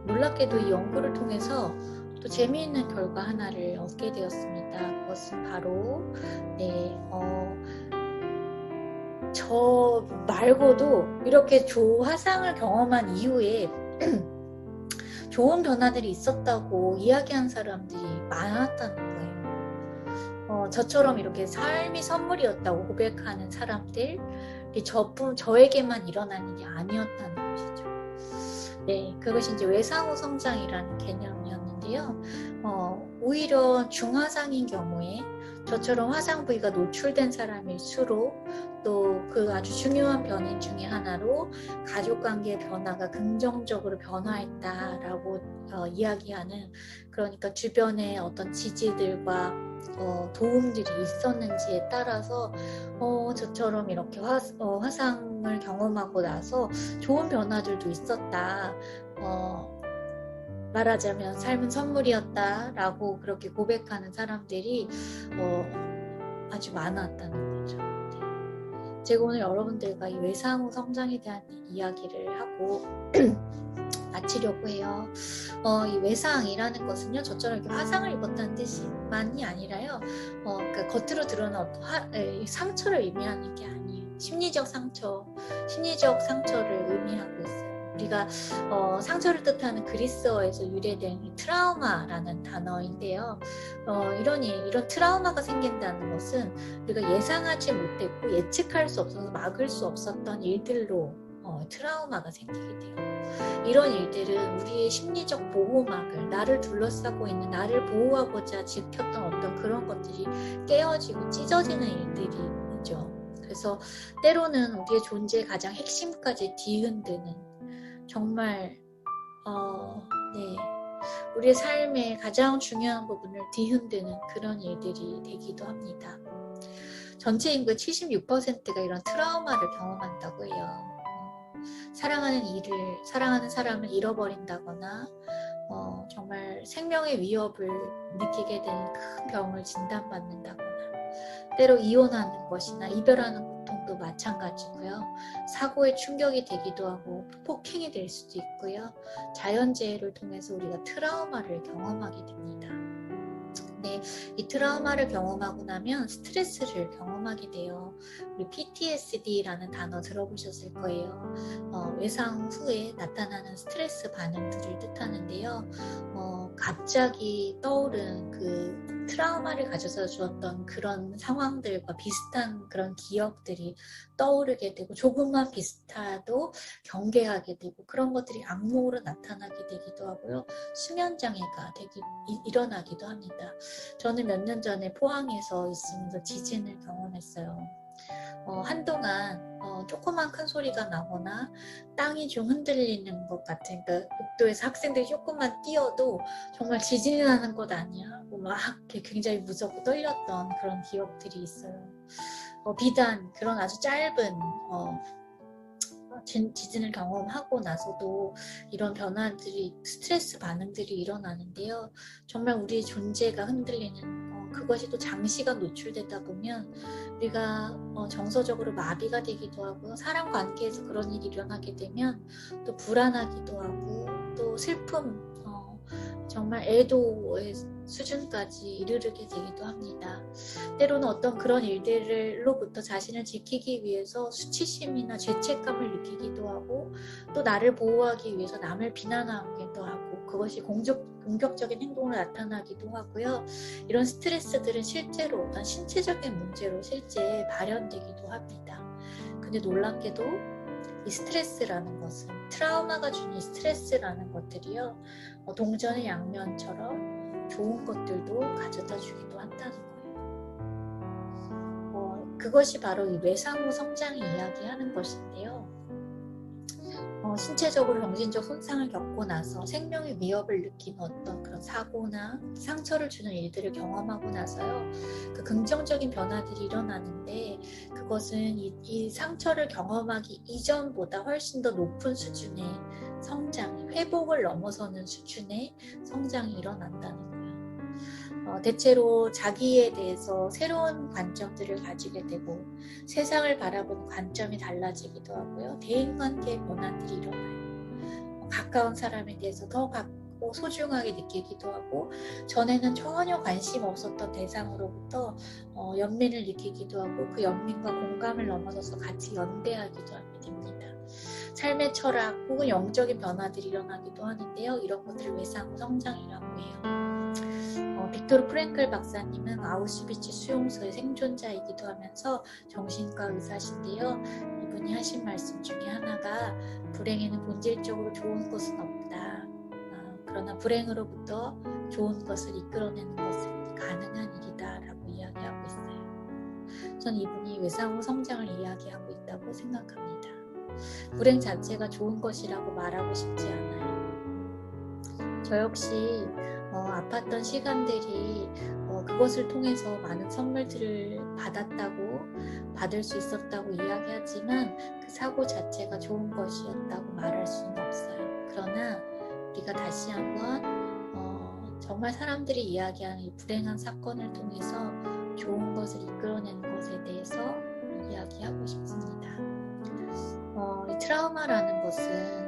놀랍게도 이 연구를 통해서 또 재미있는 결과 하나를 얻게 되었습니다. 그것은 바로 저 말고도 이렇게 화상을 경험한 이후에 좋은 변화들이 있었다고 이야기한 사람들이 많았다는 거예요. 저처럼 이렇게 삶이 선물이었다고 고백하는 사람들이 저에게만 일어난 일이 아니었다는 것이죠. 네, 그것이 이제 외상후 성장이라는 개념이었는데요. 오히려 중화상인 경우에 저처럼 화상 부위가 노출된 사람일수록 또 그 아주 중요한 변인 중에 하나로 가족관계의 변화가 긍정적으로 변화했다라고 이야기하는, 그러니까 주변에 어떤 지지들과 도움들이 있었는지에 따라서 저처럼 이렇게 화상을 경험하고 나서 좋은 변화들도 있었다. 말하자면 삶은 선물이었다라고 그렇게 고백하는 사람들이 아주 많았다는 거죠. 네. 제가 오늘 여러분들과 이 외상 후 성장에 대한 이야기를 하고 마치려고 해요. 이 외상이라는 것은요, 저처럼 이렇게 화상을 입었다는 뜻만이 아니라요, 그러니까 겉으로 드러난 어떤 상처를 의미하는 게 아니에요. 심리적 상처를 의미하고 있어요. 우리가 상처를 뜻하는 그리스어에서 유래된 이 트라우마라는 단어인데요. 이런 트라우마가 생긴다는 것은 우리가 예상하지 못했고 예측할 수 없어서 막을 수 없었던 일들로 트라우마가 생기게 돼요. 이런 일들은 우리의 심리적 보호막을, 나를 둘러싸고 있는, 나를 보호하고자 지켰던 어떤 그런 것들이 깨어지고 찢어지는 일들이죠. 그래서 때로는 우리의 존재의 가장 핵심까지 뒤흔드는, 정말 우리의 삶의 가장 중요한 부분을 뒤흔드는 그런 일들이 되기도 합니다. 전체 인구의 76%가 이런 트라우마를 경험한다고 해요. 사랑하는 사람을 잃어버린다거나 정말 생명의 위협을 느끼게 되는 큰 병을 진단받는다거나, 때로 이혼하는 것이나 이별하는 고통도 마찬가지고요. 사고의 충격이 되기도 하고 폭행이 될 수도 있고요. 자연재해를 통해서 우리가 트라우마를 경험하게 됩니다. 근데 이 트라우마를 경험하고 나면 스트레스를 경험하게 돼요. 우리 PTSD라는 단어 들어보셨을 거예요. 외상 후에 나타나는 스트레스 반응들을 뜻하는데요. 갑자기 떠오른 그 트라우마를 가져서 주었던 그런 상황들과 비슷한 그런 기억들이 떠오르게 되고, 조금만 비슷해도 경계하게 되고, 그런 것들이 악몽으로 나타나게 되기도 하고요. 수면장애가 일어나기도 합니다. 저는 몇 년 전에 포항에서 있으면서 지진을 경험했어요. 한동안 조그만 큰 소리가 나거나 땅이 좀 흔들리는 것 같은, 그러니까 복도에서 학생들이 조금만 뛰어도 정말 지진이 나는 것 아니야 하고 막 굉장히 무섭고 떨렸던 그런 기억들이 있어요. 비단 그런 아주 짧은 지진을 경험하고 나서도 이런 변화들이, 스트레스 반응들이 일어나는데요. 정말 우리의 존재가 흔들리는, 그것이 또 장시간 노출되다 보면 우리가 정서적으로 마비가 되기도 하고, 사람 관계에서 그런 일이 일어나게 되면 또 불안하기도 하고, 또 슬픔, 정말 애도의 수준까지 이르게 되기도 합니다. 때로는 어떤 그런 일들로부터 자신을 지키기 위해서 수치심이나 죄책감을 느끼기도 하고, 또 나를 보호하기 위해서 남을 비난하기도 하고, 그것이 공격적인 행동으로 나타나기도 하고요. 이런 스트레스들은 실제로 어떤 신체적인 문제로 실제 발현되기도 합니다. 근데 놀랍게도 이 스트레스라는 것은, 트라우마가 주는 스트레스라는 것들이요, 동전의 양면처럼 좋은 것들도 가져다 주기도 한다는 거예요. 그것이 바로 이 외상 후 성장을 이야기하는 것인데요. 신체적으로 정신적 손상을 겪고 나서 생명의 위협을 느끼는 어떤 그런 사고나 상처를 주는 일들을 경험하고 나서요, 그 긍정적인 변화들이 일어나는데, 그것은 이 상처를 경험하기 이전보다 훨씬 더 높은 수준의 성장, 회복을 넘어서는 수준의 성장이 일어난다는 거예요. 대체로 자기에 대해서 새로운 관점들을 가지게 되고, 세상을 바라보는 관점이 달라지기도 하고요. 대인관계의 변화들이 일어나요. 가까운 사람에 대해서 더 소중하게 느끼기도 하고, 전에는 전혀 관심 없었던 대상으로부터 연민을 느끼기도 하고, 그 연민과 공감을 넘어서서 같이 연대하기도 하게 됩니다. 삶의 철학 혹은 영적인 변화들이 일어나기도 하는데요. 이런 것들을 외상 후 성장이라고 해요. 빅토르 프랭클 박사님은 아우슈비츠 수용소의 생존자이기도 하면서 정신과 의사신데요. 이분이 하신 말씀 중에 하나가, 불행에는 본질적으로 좋은 것은 없다. 그러나 불행으로부터 좋은 것을 이끌어내는 것은 가능한 일이다 라고 이야기하고 있어요. 전 이분이 외상 후 성장을 이야기하고 있다고 생각합니다. 불행 자체가 좋은 것이라고 말하고 싶지 않아요. 저 역시 아팠던 시간들이 그것을 통해서 많은 선물들을 받을 수 있었다고 이야기하지만, 그 사고 자체가 좋은 것이었다고 말할 수는 없어요. 그러나 우리가 다시 한번 정말 사람들이 이야기하는 이 불행한 사건을 통해서 좋은 것을 이끌어내는 것에 대해서 이야기하고 싶습니다. 이 트라우마라는 것은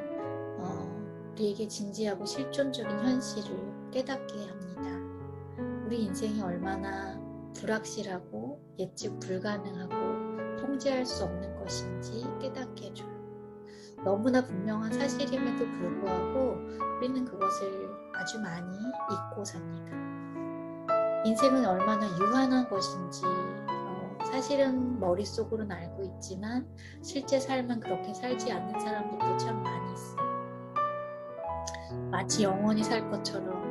우리에게 진지하고 실존적인 현실을 깨닫게 합니다. 우리 인생이 얼마나 불확실하고 예측 불가능하고 통제할 수 없는 것인지 깨닫게 해줘요. 너무나 분명한 사실임에도 불구하고 우리는 그것을 아주 많이 잊고 삽니다. 인생은 얼마나 유한한 것인지 사실은 머릿속으로는 알고 있지만 실제 삶은 그렇게 살지 않는 사람들도 참 많이 있어요. 마치 영원히 살 것처럼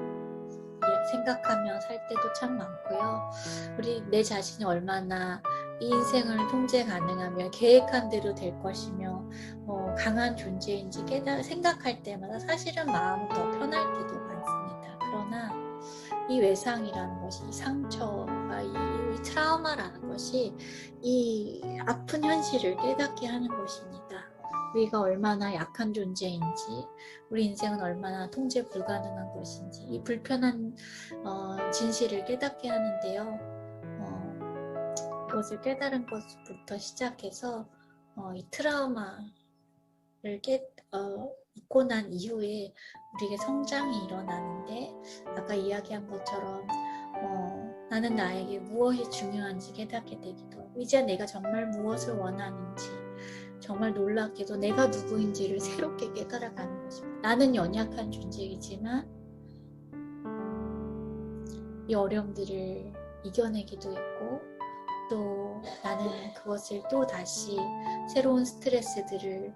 생각하며 살 때도 참 많고요. 우리 내 자신이 얼마나 이 인생을 통제 가능하며 계획한 대로 될 것이며 강한 존재인지 생각할 때마다 사실은 마음은 더 편할 때도 많습니다. 그러나 이 외상이라는 것이, 이 상처가, 이 트라우마라는 것이 이 아픈 현실을 깨닫게 하는 것입니다. 우리가 얼마나 약한 존재인지, 우리 인생은 얼마나 통제 불가능한 것인지, 이 불편한 진실을 깨닫게 하는데요. 그것을 깨달은 것부터 시작해서 이 트라우마를 잊고 난 이후에 우리에게 성장이 일어나는데, 아까 이야기한 것처럼 나는 나에게 무엇이 중요한지 깨닫게 되기도 하고, 이제 내가 정말 무엇을 원하는지, 정말 놀랍게도 내가 누구인지를 새롭게 깨달아가는 것입니다. 나는 연약한 존재이지만 이 어려움들을 이겨내기도 했고, 또 나는 그것을 또 다시 새로운 스트레스들을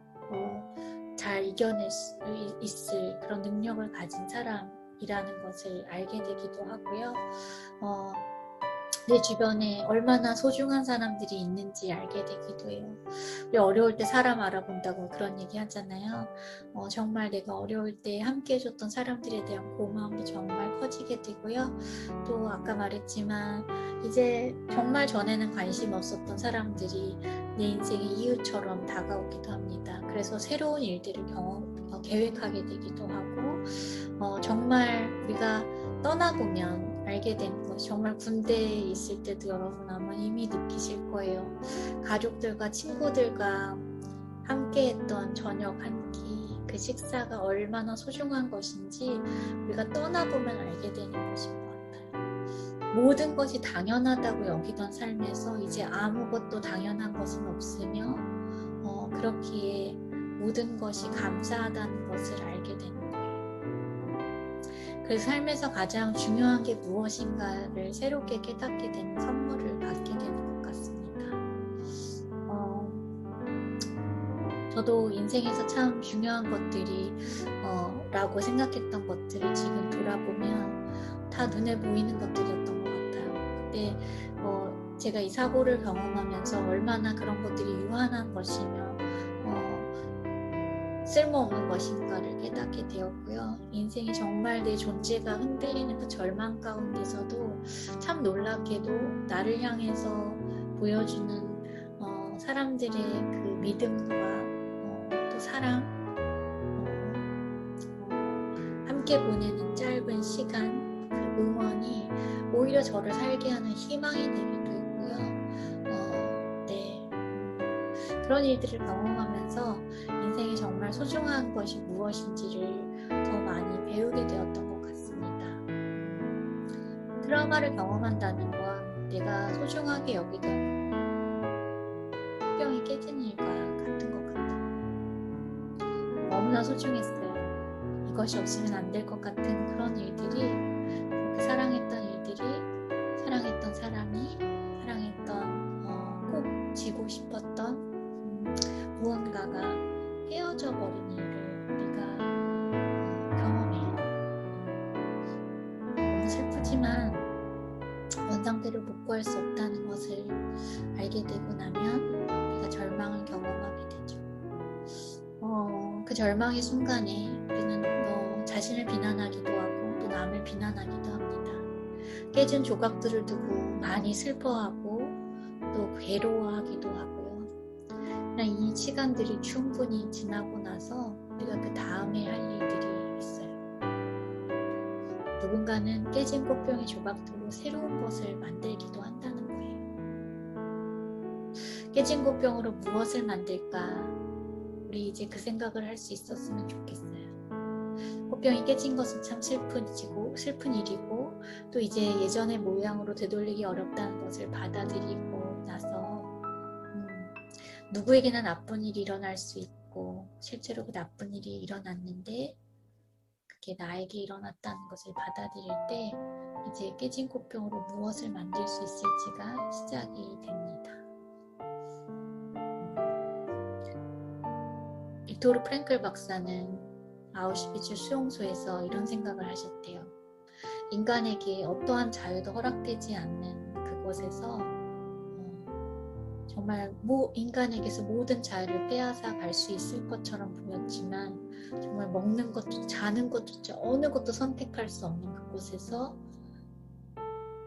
잘 이겨낼 수 있을 그런 능력을 가진 사람이라는 것을 알게 되기도 하고요. 내 주변에 얼마나 소중한 사람들이 있는지 알게 되기도 해요. 우리 어려울 때 사람 알아본다고 그런 얘기 하잖아요. 정말 내가 어려울 때 함께 해줬던 사람들에 대한 고마움이 정말 커지게 되고요. 또 아까 말했지만 이제 정말 전에는 관심 없었던 사람들이 내 인생의 이웃처럼 다가오기도 합니다. 그래서 새로운 일들을 계획하게 되기도 하고, 정말 우리가 떠나보면 알게 되는 것이, 정말 군대에 있을 때도 여러분 아마 이미 느끼실 거예요. 가족들과 친구들과 함께 했던 저녁 한 끼, 그 식사가 얼마나 소중한 것인지 우리가 떠나보면 알게 되는 것인 것 같아요. 모든 것이 당연하다고 여기던 삶에서 이제 아무것도 당연한 것은 없으며 그렇기에 모든 것이 감사하다는 것을 알게 되는 거예요. 그래서 삶에서 가장 중요한 게 무엇인가를 새롭게 깨닫게 되는 선물을 받게 되는 것 같습니다. 저도 인생에서 참 중요한 것들이 라고 생각했던 것들을 지금 돌아보면 다 눈에 보이는 것들이었던 것 같아요. 그때 제가 이 사고를 경험하면서 얼마나 그런 것들이 유한한 것이며 쓸모없는 것인가를 깨닫게 되었고요. 인생이 정말 내 존재가 흔들리는 그 절망 가운데서도 참 놀랍게도 나를 향해서 보여주는 사람들의 그 믿음과 또 사랑, 함께 보내는 짧은 시간, 그 응원이 오히려 저를 살게 하는 희망이 되기도 했고요. 그런 일들을 경험하면서 인생이 정말 소중한 것이 무엇인지를 더 많이 배우게 되었던 것 같습니다. 트라우마를 경험한다는 건 내가 소중하게 여기던 뼈이 깨진 일과 같은 것 같아요. 너무나 소중했어요. 이것이 없으면 안 될 것 같은 그런 일들이, 그렇게 사랑했던 일들이, 사랑했던 사람이, 사랑했던 꼭 지고 싶었던 무언가가 헤어져 버린 일을 우리가 경험해요. 너무 슬프지만 원상태를 못 구할 수 없다는 것을 알게 되고 나면 우리가 절망을 경험하게 되죠. 그 절망의 순간에 우리는 자신을 비난하기도 하고 또 남을 비난하기도 합니다. 깨진 조각들을 두고 많이 슬퍼하고 또 괴로워하기도 하고요. 이 시간들이 충분히 지나고 나서 우리가 그 다음에 할 일들이 있어요. 누군가는 깨진 꽃병의 조각들로 새로운 것을 만들기도 한다는 거예요. 깨진 꽃병으로 무엇을 만들까? 우리 이제 그 생각을 할 수 있었으면 좋겠어요. 꽃병이 깨진 것은 참 슬픈 일이고 또 이제 예전의 모양으로 되돌리기 어렵다는 것을 받아들이고 나서 누구에게나 나쁜 일이 일어날 수 있고 실제로 그 나쁜 일이 일어났는데 그게 나에게 일어났다는 것을 받아들일 때 이제 깨진 꽃병으로 무엇을 만들 수 있을지가 시작이 됩니다. 빅토르 프랭클 박사는 아우슈비츠 수용소에서 이런 생각을 하셨대요. 인간에게 어떠한 자유도 허락되지 않는 그곳에서 정말 인간에게서 모든 자유를 빼앗아 갈 수 있을 것처럼 보였지만 정말 먹는 것도 자는 것도 어느 것도 선택할 수 없는 그곳에서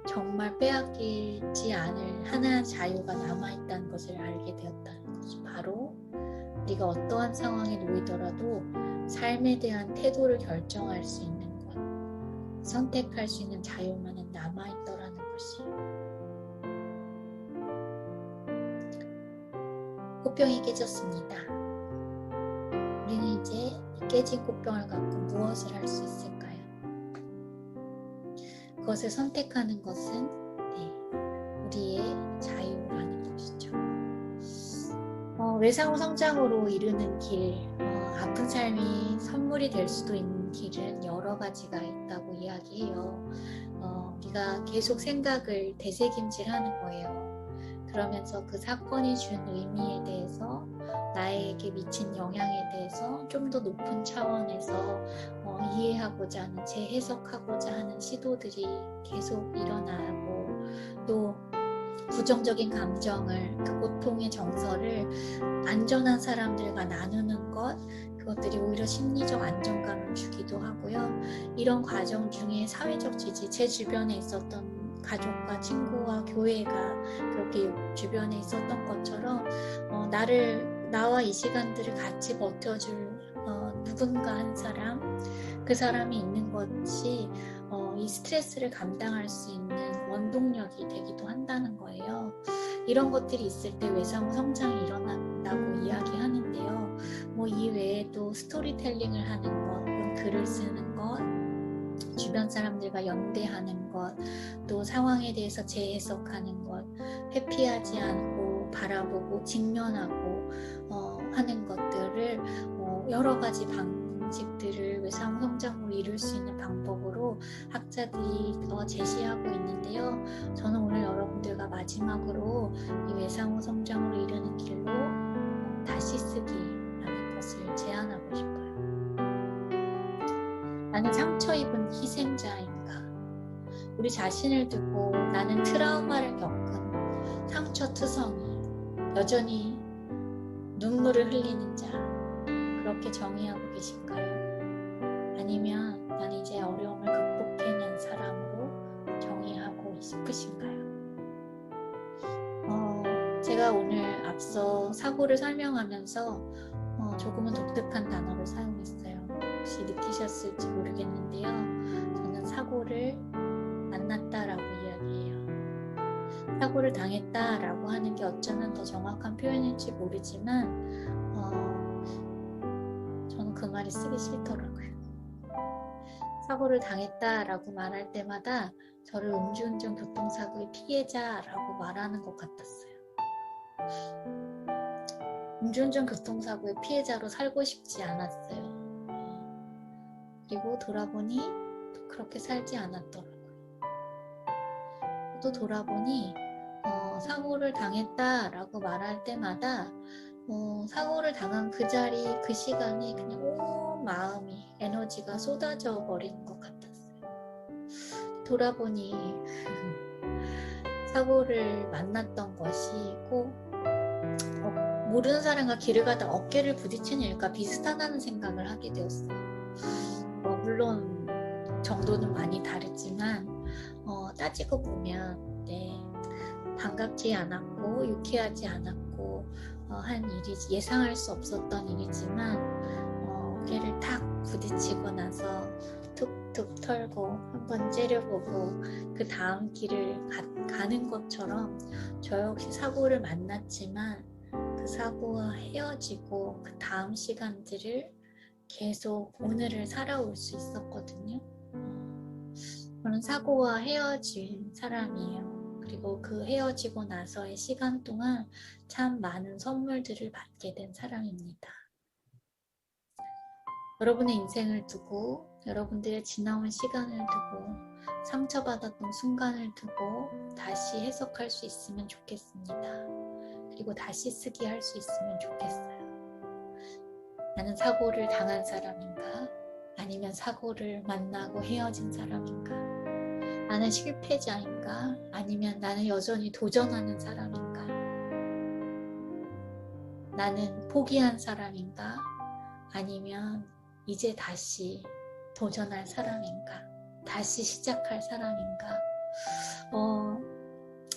정말 빼앗기지 않을 하나의 자유가 남아있다는 것을 알게 되었다는 것이 바로 우리가 어떠한 상황에 놓이더라도 삶에 대한 태도를 결정할 수 있는 것, 선택할 수 있는 자유만은 남아있더라는 것이. 꽃병이 깨졌습니다. 우리는 이제 이 깨진 꽃병을 갖고 무엇을 할 수 있을까요? 그것을 선택하는 것은 우리의 자유라는 것이죠. 외상후 성장으로 이르는 길, 아픈 삶이 선물이 될 수도 있는 길은 여러 가지가 있다고 이야기해요. 우리가 계속 생각을 되새김질하는 거예요. 그러면서 그 사건이 준 의미에 대해서 나에게 미친 영향에 대해서 좀 더 높은 차원에서 이해하고자 하는 재해석하고자 하는 시도들이 계속 일어나고 또 부정적인 감정을 그 고통의 정서를 안전한 사람들과 나누는 것 그것들이 오히려 심리적 안정감을 주기도 하고요. 이런 과정 중에 사회적 지지 제 주변에 있었던 가족과 친구와 교회가 그렇게 주변에 있었던 것처럼 나와 이 시간들을 같이 버텨줄 누군가 한 사람 그 사람이 있는 것이 이 스트레스를 감당할 수 있는 원동력이 되기도 한다는 거예요. 이런 것들이 있을 때 외상후 성장이 일어난다고 이야기하는데요. 이 외에도 스토리텔링을 하는 것, 글을 쓰는 것, 주변 사람들과 연대하는 것, 또 상황에 대해서 재해석하는 것, 회피하지 않고 바라보고 직면하고 하는 것들을 여러 가지 방식들을 외상후 성장으로 이룰 수 있는 방법으로 학자들이 제시하고 있는데요. 저는 오늘 여러분들과 마지막으로 이 외상후 성장으로 이르는 길로 다시 쓰기라는 것을 제안하고 싶어요. 나는 상처 입은 희생자인가? 우리 자신을 두고 나는 트라우마를 겪은 상처투성이, 여전히 눈물을 흘리는 자, 그렇게 정의하고 계신가요? 아니면 난 이제 어려움을 극복해낸 사람으로 정의하고 싶으신가요? 제가 오늘 앞서 사고를 설명하면서 조금은 독특한 단어를 사용했어요. 혹시 느끼셨을지 모르겠는데요. 저는 사고를 만났다라고 이야기해요. 사고를 당했다라고 하는 게 어쩌면 더 정확한 표현일지 모르지만 저는 그 말이 쓰기 싫더라고요. 사고를 당했다라고 말할 때마다 저를 음주운전 교통사고의 피해자라고 말하는 것 같았어요. 음주운전 교통사고의 피해자로 살고 싶지 않았어요. 그리고 돌아보니 또 그렇게 살지 않았더라고요. 또 돌아보니 사고를 당했다라고 말할 때마다 사고를 당한 그 자리, 그 시간에 그냥 온 마음이, 에너지가 쏟아져 버리는 것 같았어요. 돌아보니 사고를 만났던 것이 꼭 모르는 사람과 길을 가다 어깨를 부딪힌 일과 비슷하다는 생각을 하게 되었어요. 물론 정도는 많이 다르지만 따지고 보면 반갑지 않았고 유쾌하지 않았고 한 일이지, 예상할 수 없었던 일이지만 어깨를 탁 부딪히고 나서 툭툭 털고 한번 째려보고 그 다음 길을 가는 것처럼 저 역시 사고를 만났지만 그 사고와 헤어지고 그 다음 시간들을 계속 오늘을 살아올 수 있었거든요. 저는 사고와 헤어진 사람이에요. 그리고 그 헤어지고 나서의 시간 동안 참 많은 선물들을 받게 된 사람입니다. 여러분의 인생을 두고, 여러분들의 지나온 시간을 두고, 상처받았던 순간을 두고 다시 해석할 수 있으면 좋겠습니다. 그리고 다시 쓰기 할 수 있으면 좋겠어요. 나는 사고를 당한 사람인가? 아니면 사고를 만나고 헤어진 사람인가? 나는 실패자인가? 아니면 나는 여전히 도전하는 사람인가? 나는 포기한 사람인가? 아니면 이제 다시 도전할 사람인가? 다시 시작할 사람인가?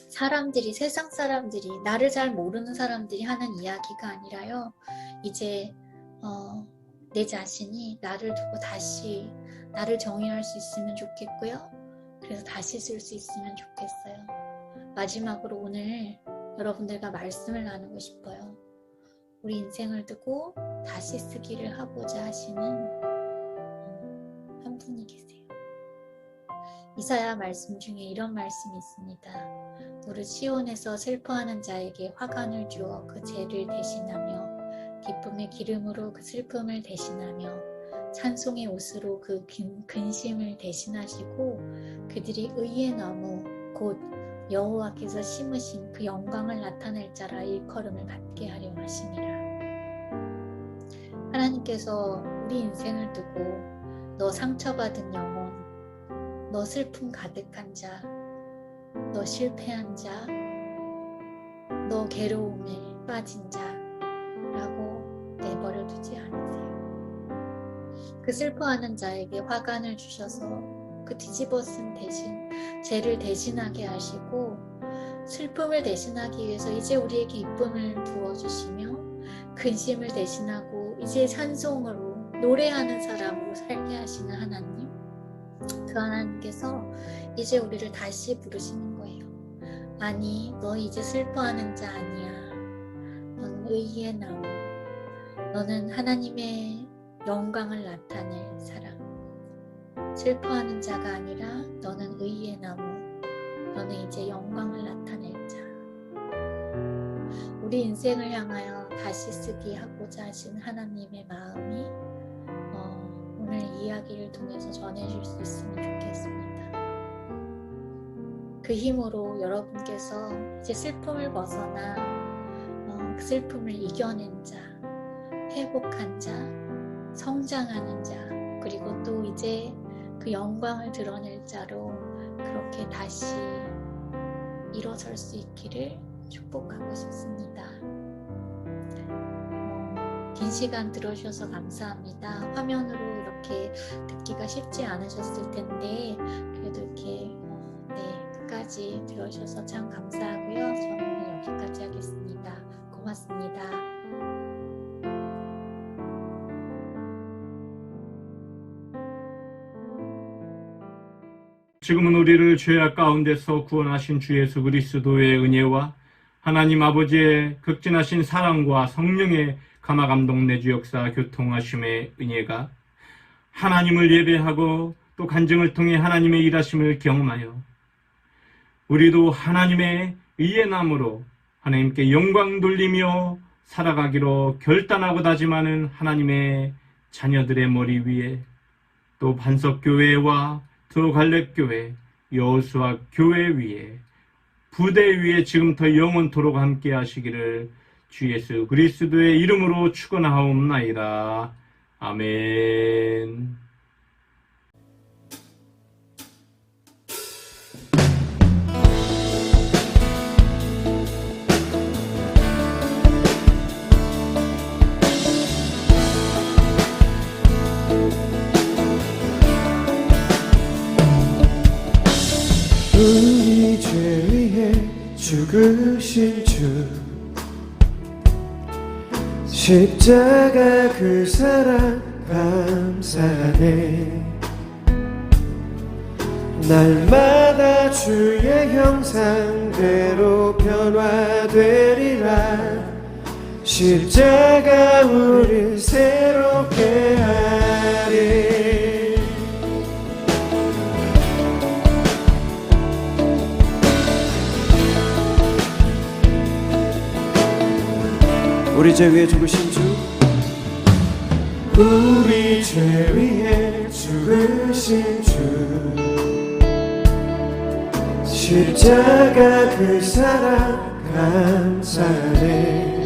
사람들이, 세상 사람들이, 나를 잘 모르는 사람들이 하는 이야기가 아니라요. 이제 내 자신이 나를 두고 다시 나를 정의할 수 있으면 좋겠고요. 그래서 다시 쓸 수 있으면 좋겠어요. 마지막으로 오늘 여러분들과 말씀을 나누고 싶어요. 우리 인생을 두고 다시 쓰기를 하고자 하시는 한 분이 계세요. 이사야 말씀 중에 이런 말씀이 있습니다. 무릇 시온에서 슬퍼하는 자에게 화관을 주어 그 죄를 대신하며 기쁨의 기름으로 그 슬픔을 대신하며 찬송의 옷으로 그 근심을 대신하시고 그들이 의의 나무 곧 여호와께서 심으신 그 영광을 나타낼 자라 일컬음을 받게 하려 하심이라. 하나님께서 우리 인생을 두고 너 상처받은 영혼, 너 슬픔 가득한 자, 너 실패한 자, 너 괴로움에 빠진 자라고 내버려 두지 않으세요. 그 슬퍼하는 자에게 화관을 주셔서 그 뒤집어 쓴 대신 죄를 대신하게 하시고 슬픔을 대신하기 위해서 이제 우리에게 기쁨을 부어주시며 근심을 대신하고 이제 찬송으로 노래하는 사람으로 살게 하시는 하나님, 그 하나님께서 이제 우리를 다시 부르시는 거예요. 아니, 너 이제 슬퍼하는 자 아니야. 너는 의의 나무, 너는 하나님의 영광을 나타낼 사람. 슬퍼하는 자가 아니라 너는 의의 나무, 너는 이제 영광을 나타낼 자. 우리 인생을 향하여 다시 쓰기 하고자 하신 하나님의 마음이 오늘 이야기를 통해서 전해질 수 있으면 좋겠습니다. 그 힘으로 여러분께서 이제 슬픔을 벗어나 그 슬픔을 이겨낸 자, 회복한 자, 성장하는 자, 그리고 또 이제 그 영광을 드러낼 자로 그렇게 다시 일어설 수 있기를 축복하고 싶습니다. 긴 시간 들어주셔서 감사합니다. 화면으로 이렇게 듣기가 쉽지 않으셨을 텐데 그래도 이렇게 끝까지 들어주셔서 참 감사하고요. 저는 오늘 여기까지 하겠습니다. 고맙습니다. 지금은 우리를 죄악 가운데서 구원하신 주 예수 그리스도의 은혜와 하나님 아버지의 극진하신 사랑과 성령의 감화감동 내주 역사 교통하심의 은혜가 하나님을 예배하고 또 간증을 통해 하나님의 일하심을 경험하여 우리도 하나님의 의의 나무로 하나님께 영광 돌리며 살아가기로 결단하고 다짐하는 하나님의 자녀들의 머리 위에 또 반석교회와 두 갈렙교회, 여호수아 교회 위에 부대 위에 지금부터 영원토록 함께 하시기를 주 예수 그리스도의 이름으로 축원하옵나이다. 아멘. 우리 죄 위해 죽으신 주 십자가 그 사랑 감사하네. 날마다 주의 형상대로 변화되리라. 십자가 우릴 새롭게 하리. 우리 죄 위에 죽으신 주, 우리 죄 위에 죽으신 주, 십자가 그 사랑 감사해.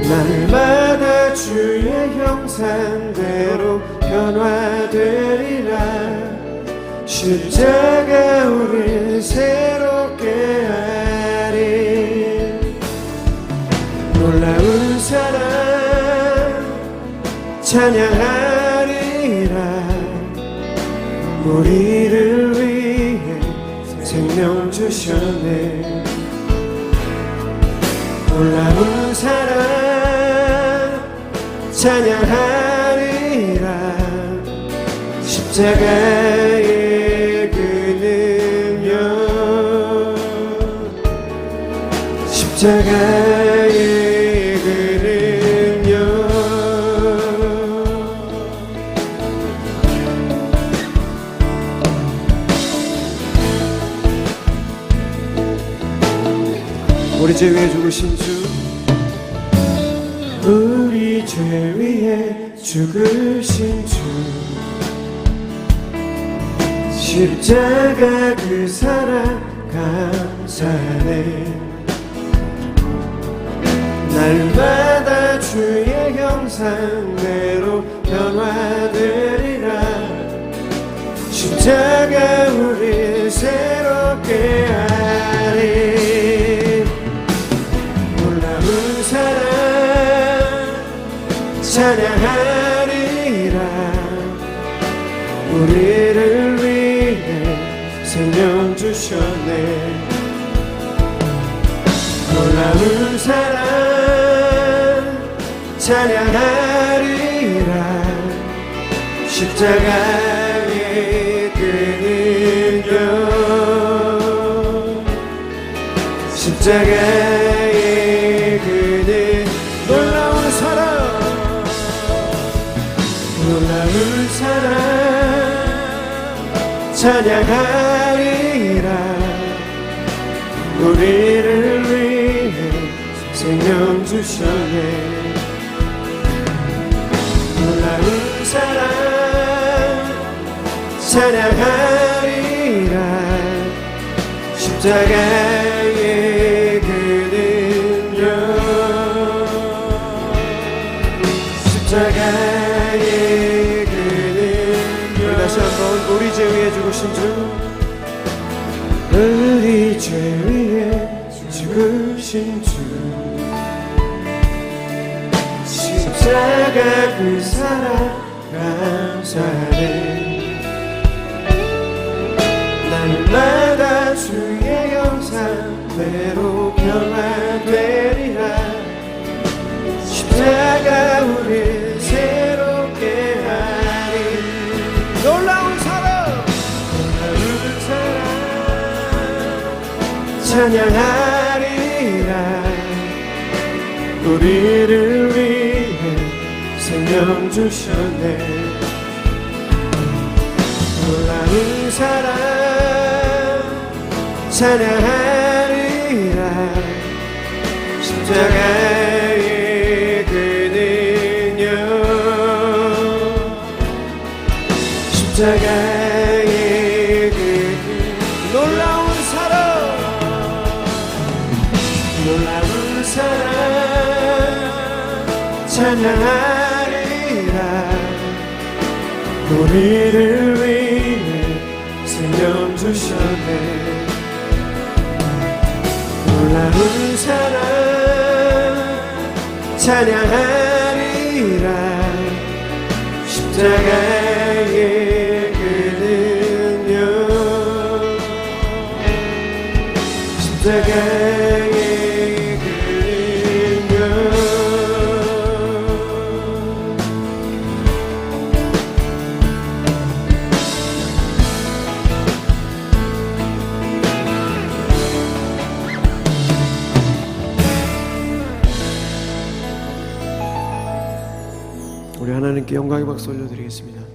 날마다 주의 형상대로 변화되리라. 십자가 우릴 새롭게 하리. 놀라운 사랑 찬양하리라. 우리를 위해 생명 주셨네. 놀라운 사랑 찬양하리라. 십자가의 그 능력, 십자가의 그 능력. 우리 죄 위에 죽으신 주, 우리 죄 위에 죽으신 주, 십자가 그 사랑 감사해. 날마다 주의 형상대로 변화되리라. 십자가 우릴 새롭게 하리. 놀라운 사랑 찬양하리라. 우리를 위해 생명 주셨네. 놀라운 사랑 찬양하리라. 십자가의 그 능력, 십자가의 그는 놀라운 사랑, 놀라운 사랑 찬양하리라. 우리를 위해 생명 주셨네. 놀라운 사랑 찬양하리라. 십자가의 그 능력, 십자가의 그 능력. 다시 한번 우리 죄 위에 죽으신 주, 우리 죄 위에 죽으신 주, 십자가 그 사랑 감사해. 날마다 주의 형상대로 변화되리라. 십자가 우릴 새롭게 하리. 놀라운 사랑, 놀라운 사랑 찬양하리라. 우리를 위해 생명 주셨네. 놀라운 사랑 찬양하리라. 십자가의 그 능력, 십자가의 그 놀라운 사랑, 놀라운 사랑 찬양하리라. 우리를 위해 생명 주셨네. 놀라운 사랑 찬양하리라. 십자가의 그 능력, 십자가의 그 능력. 우리 하나님께 영광의 박수 올려드리겠습니다.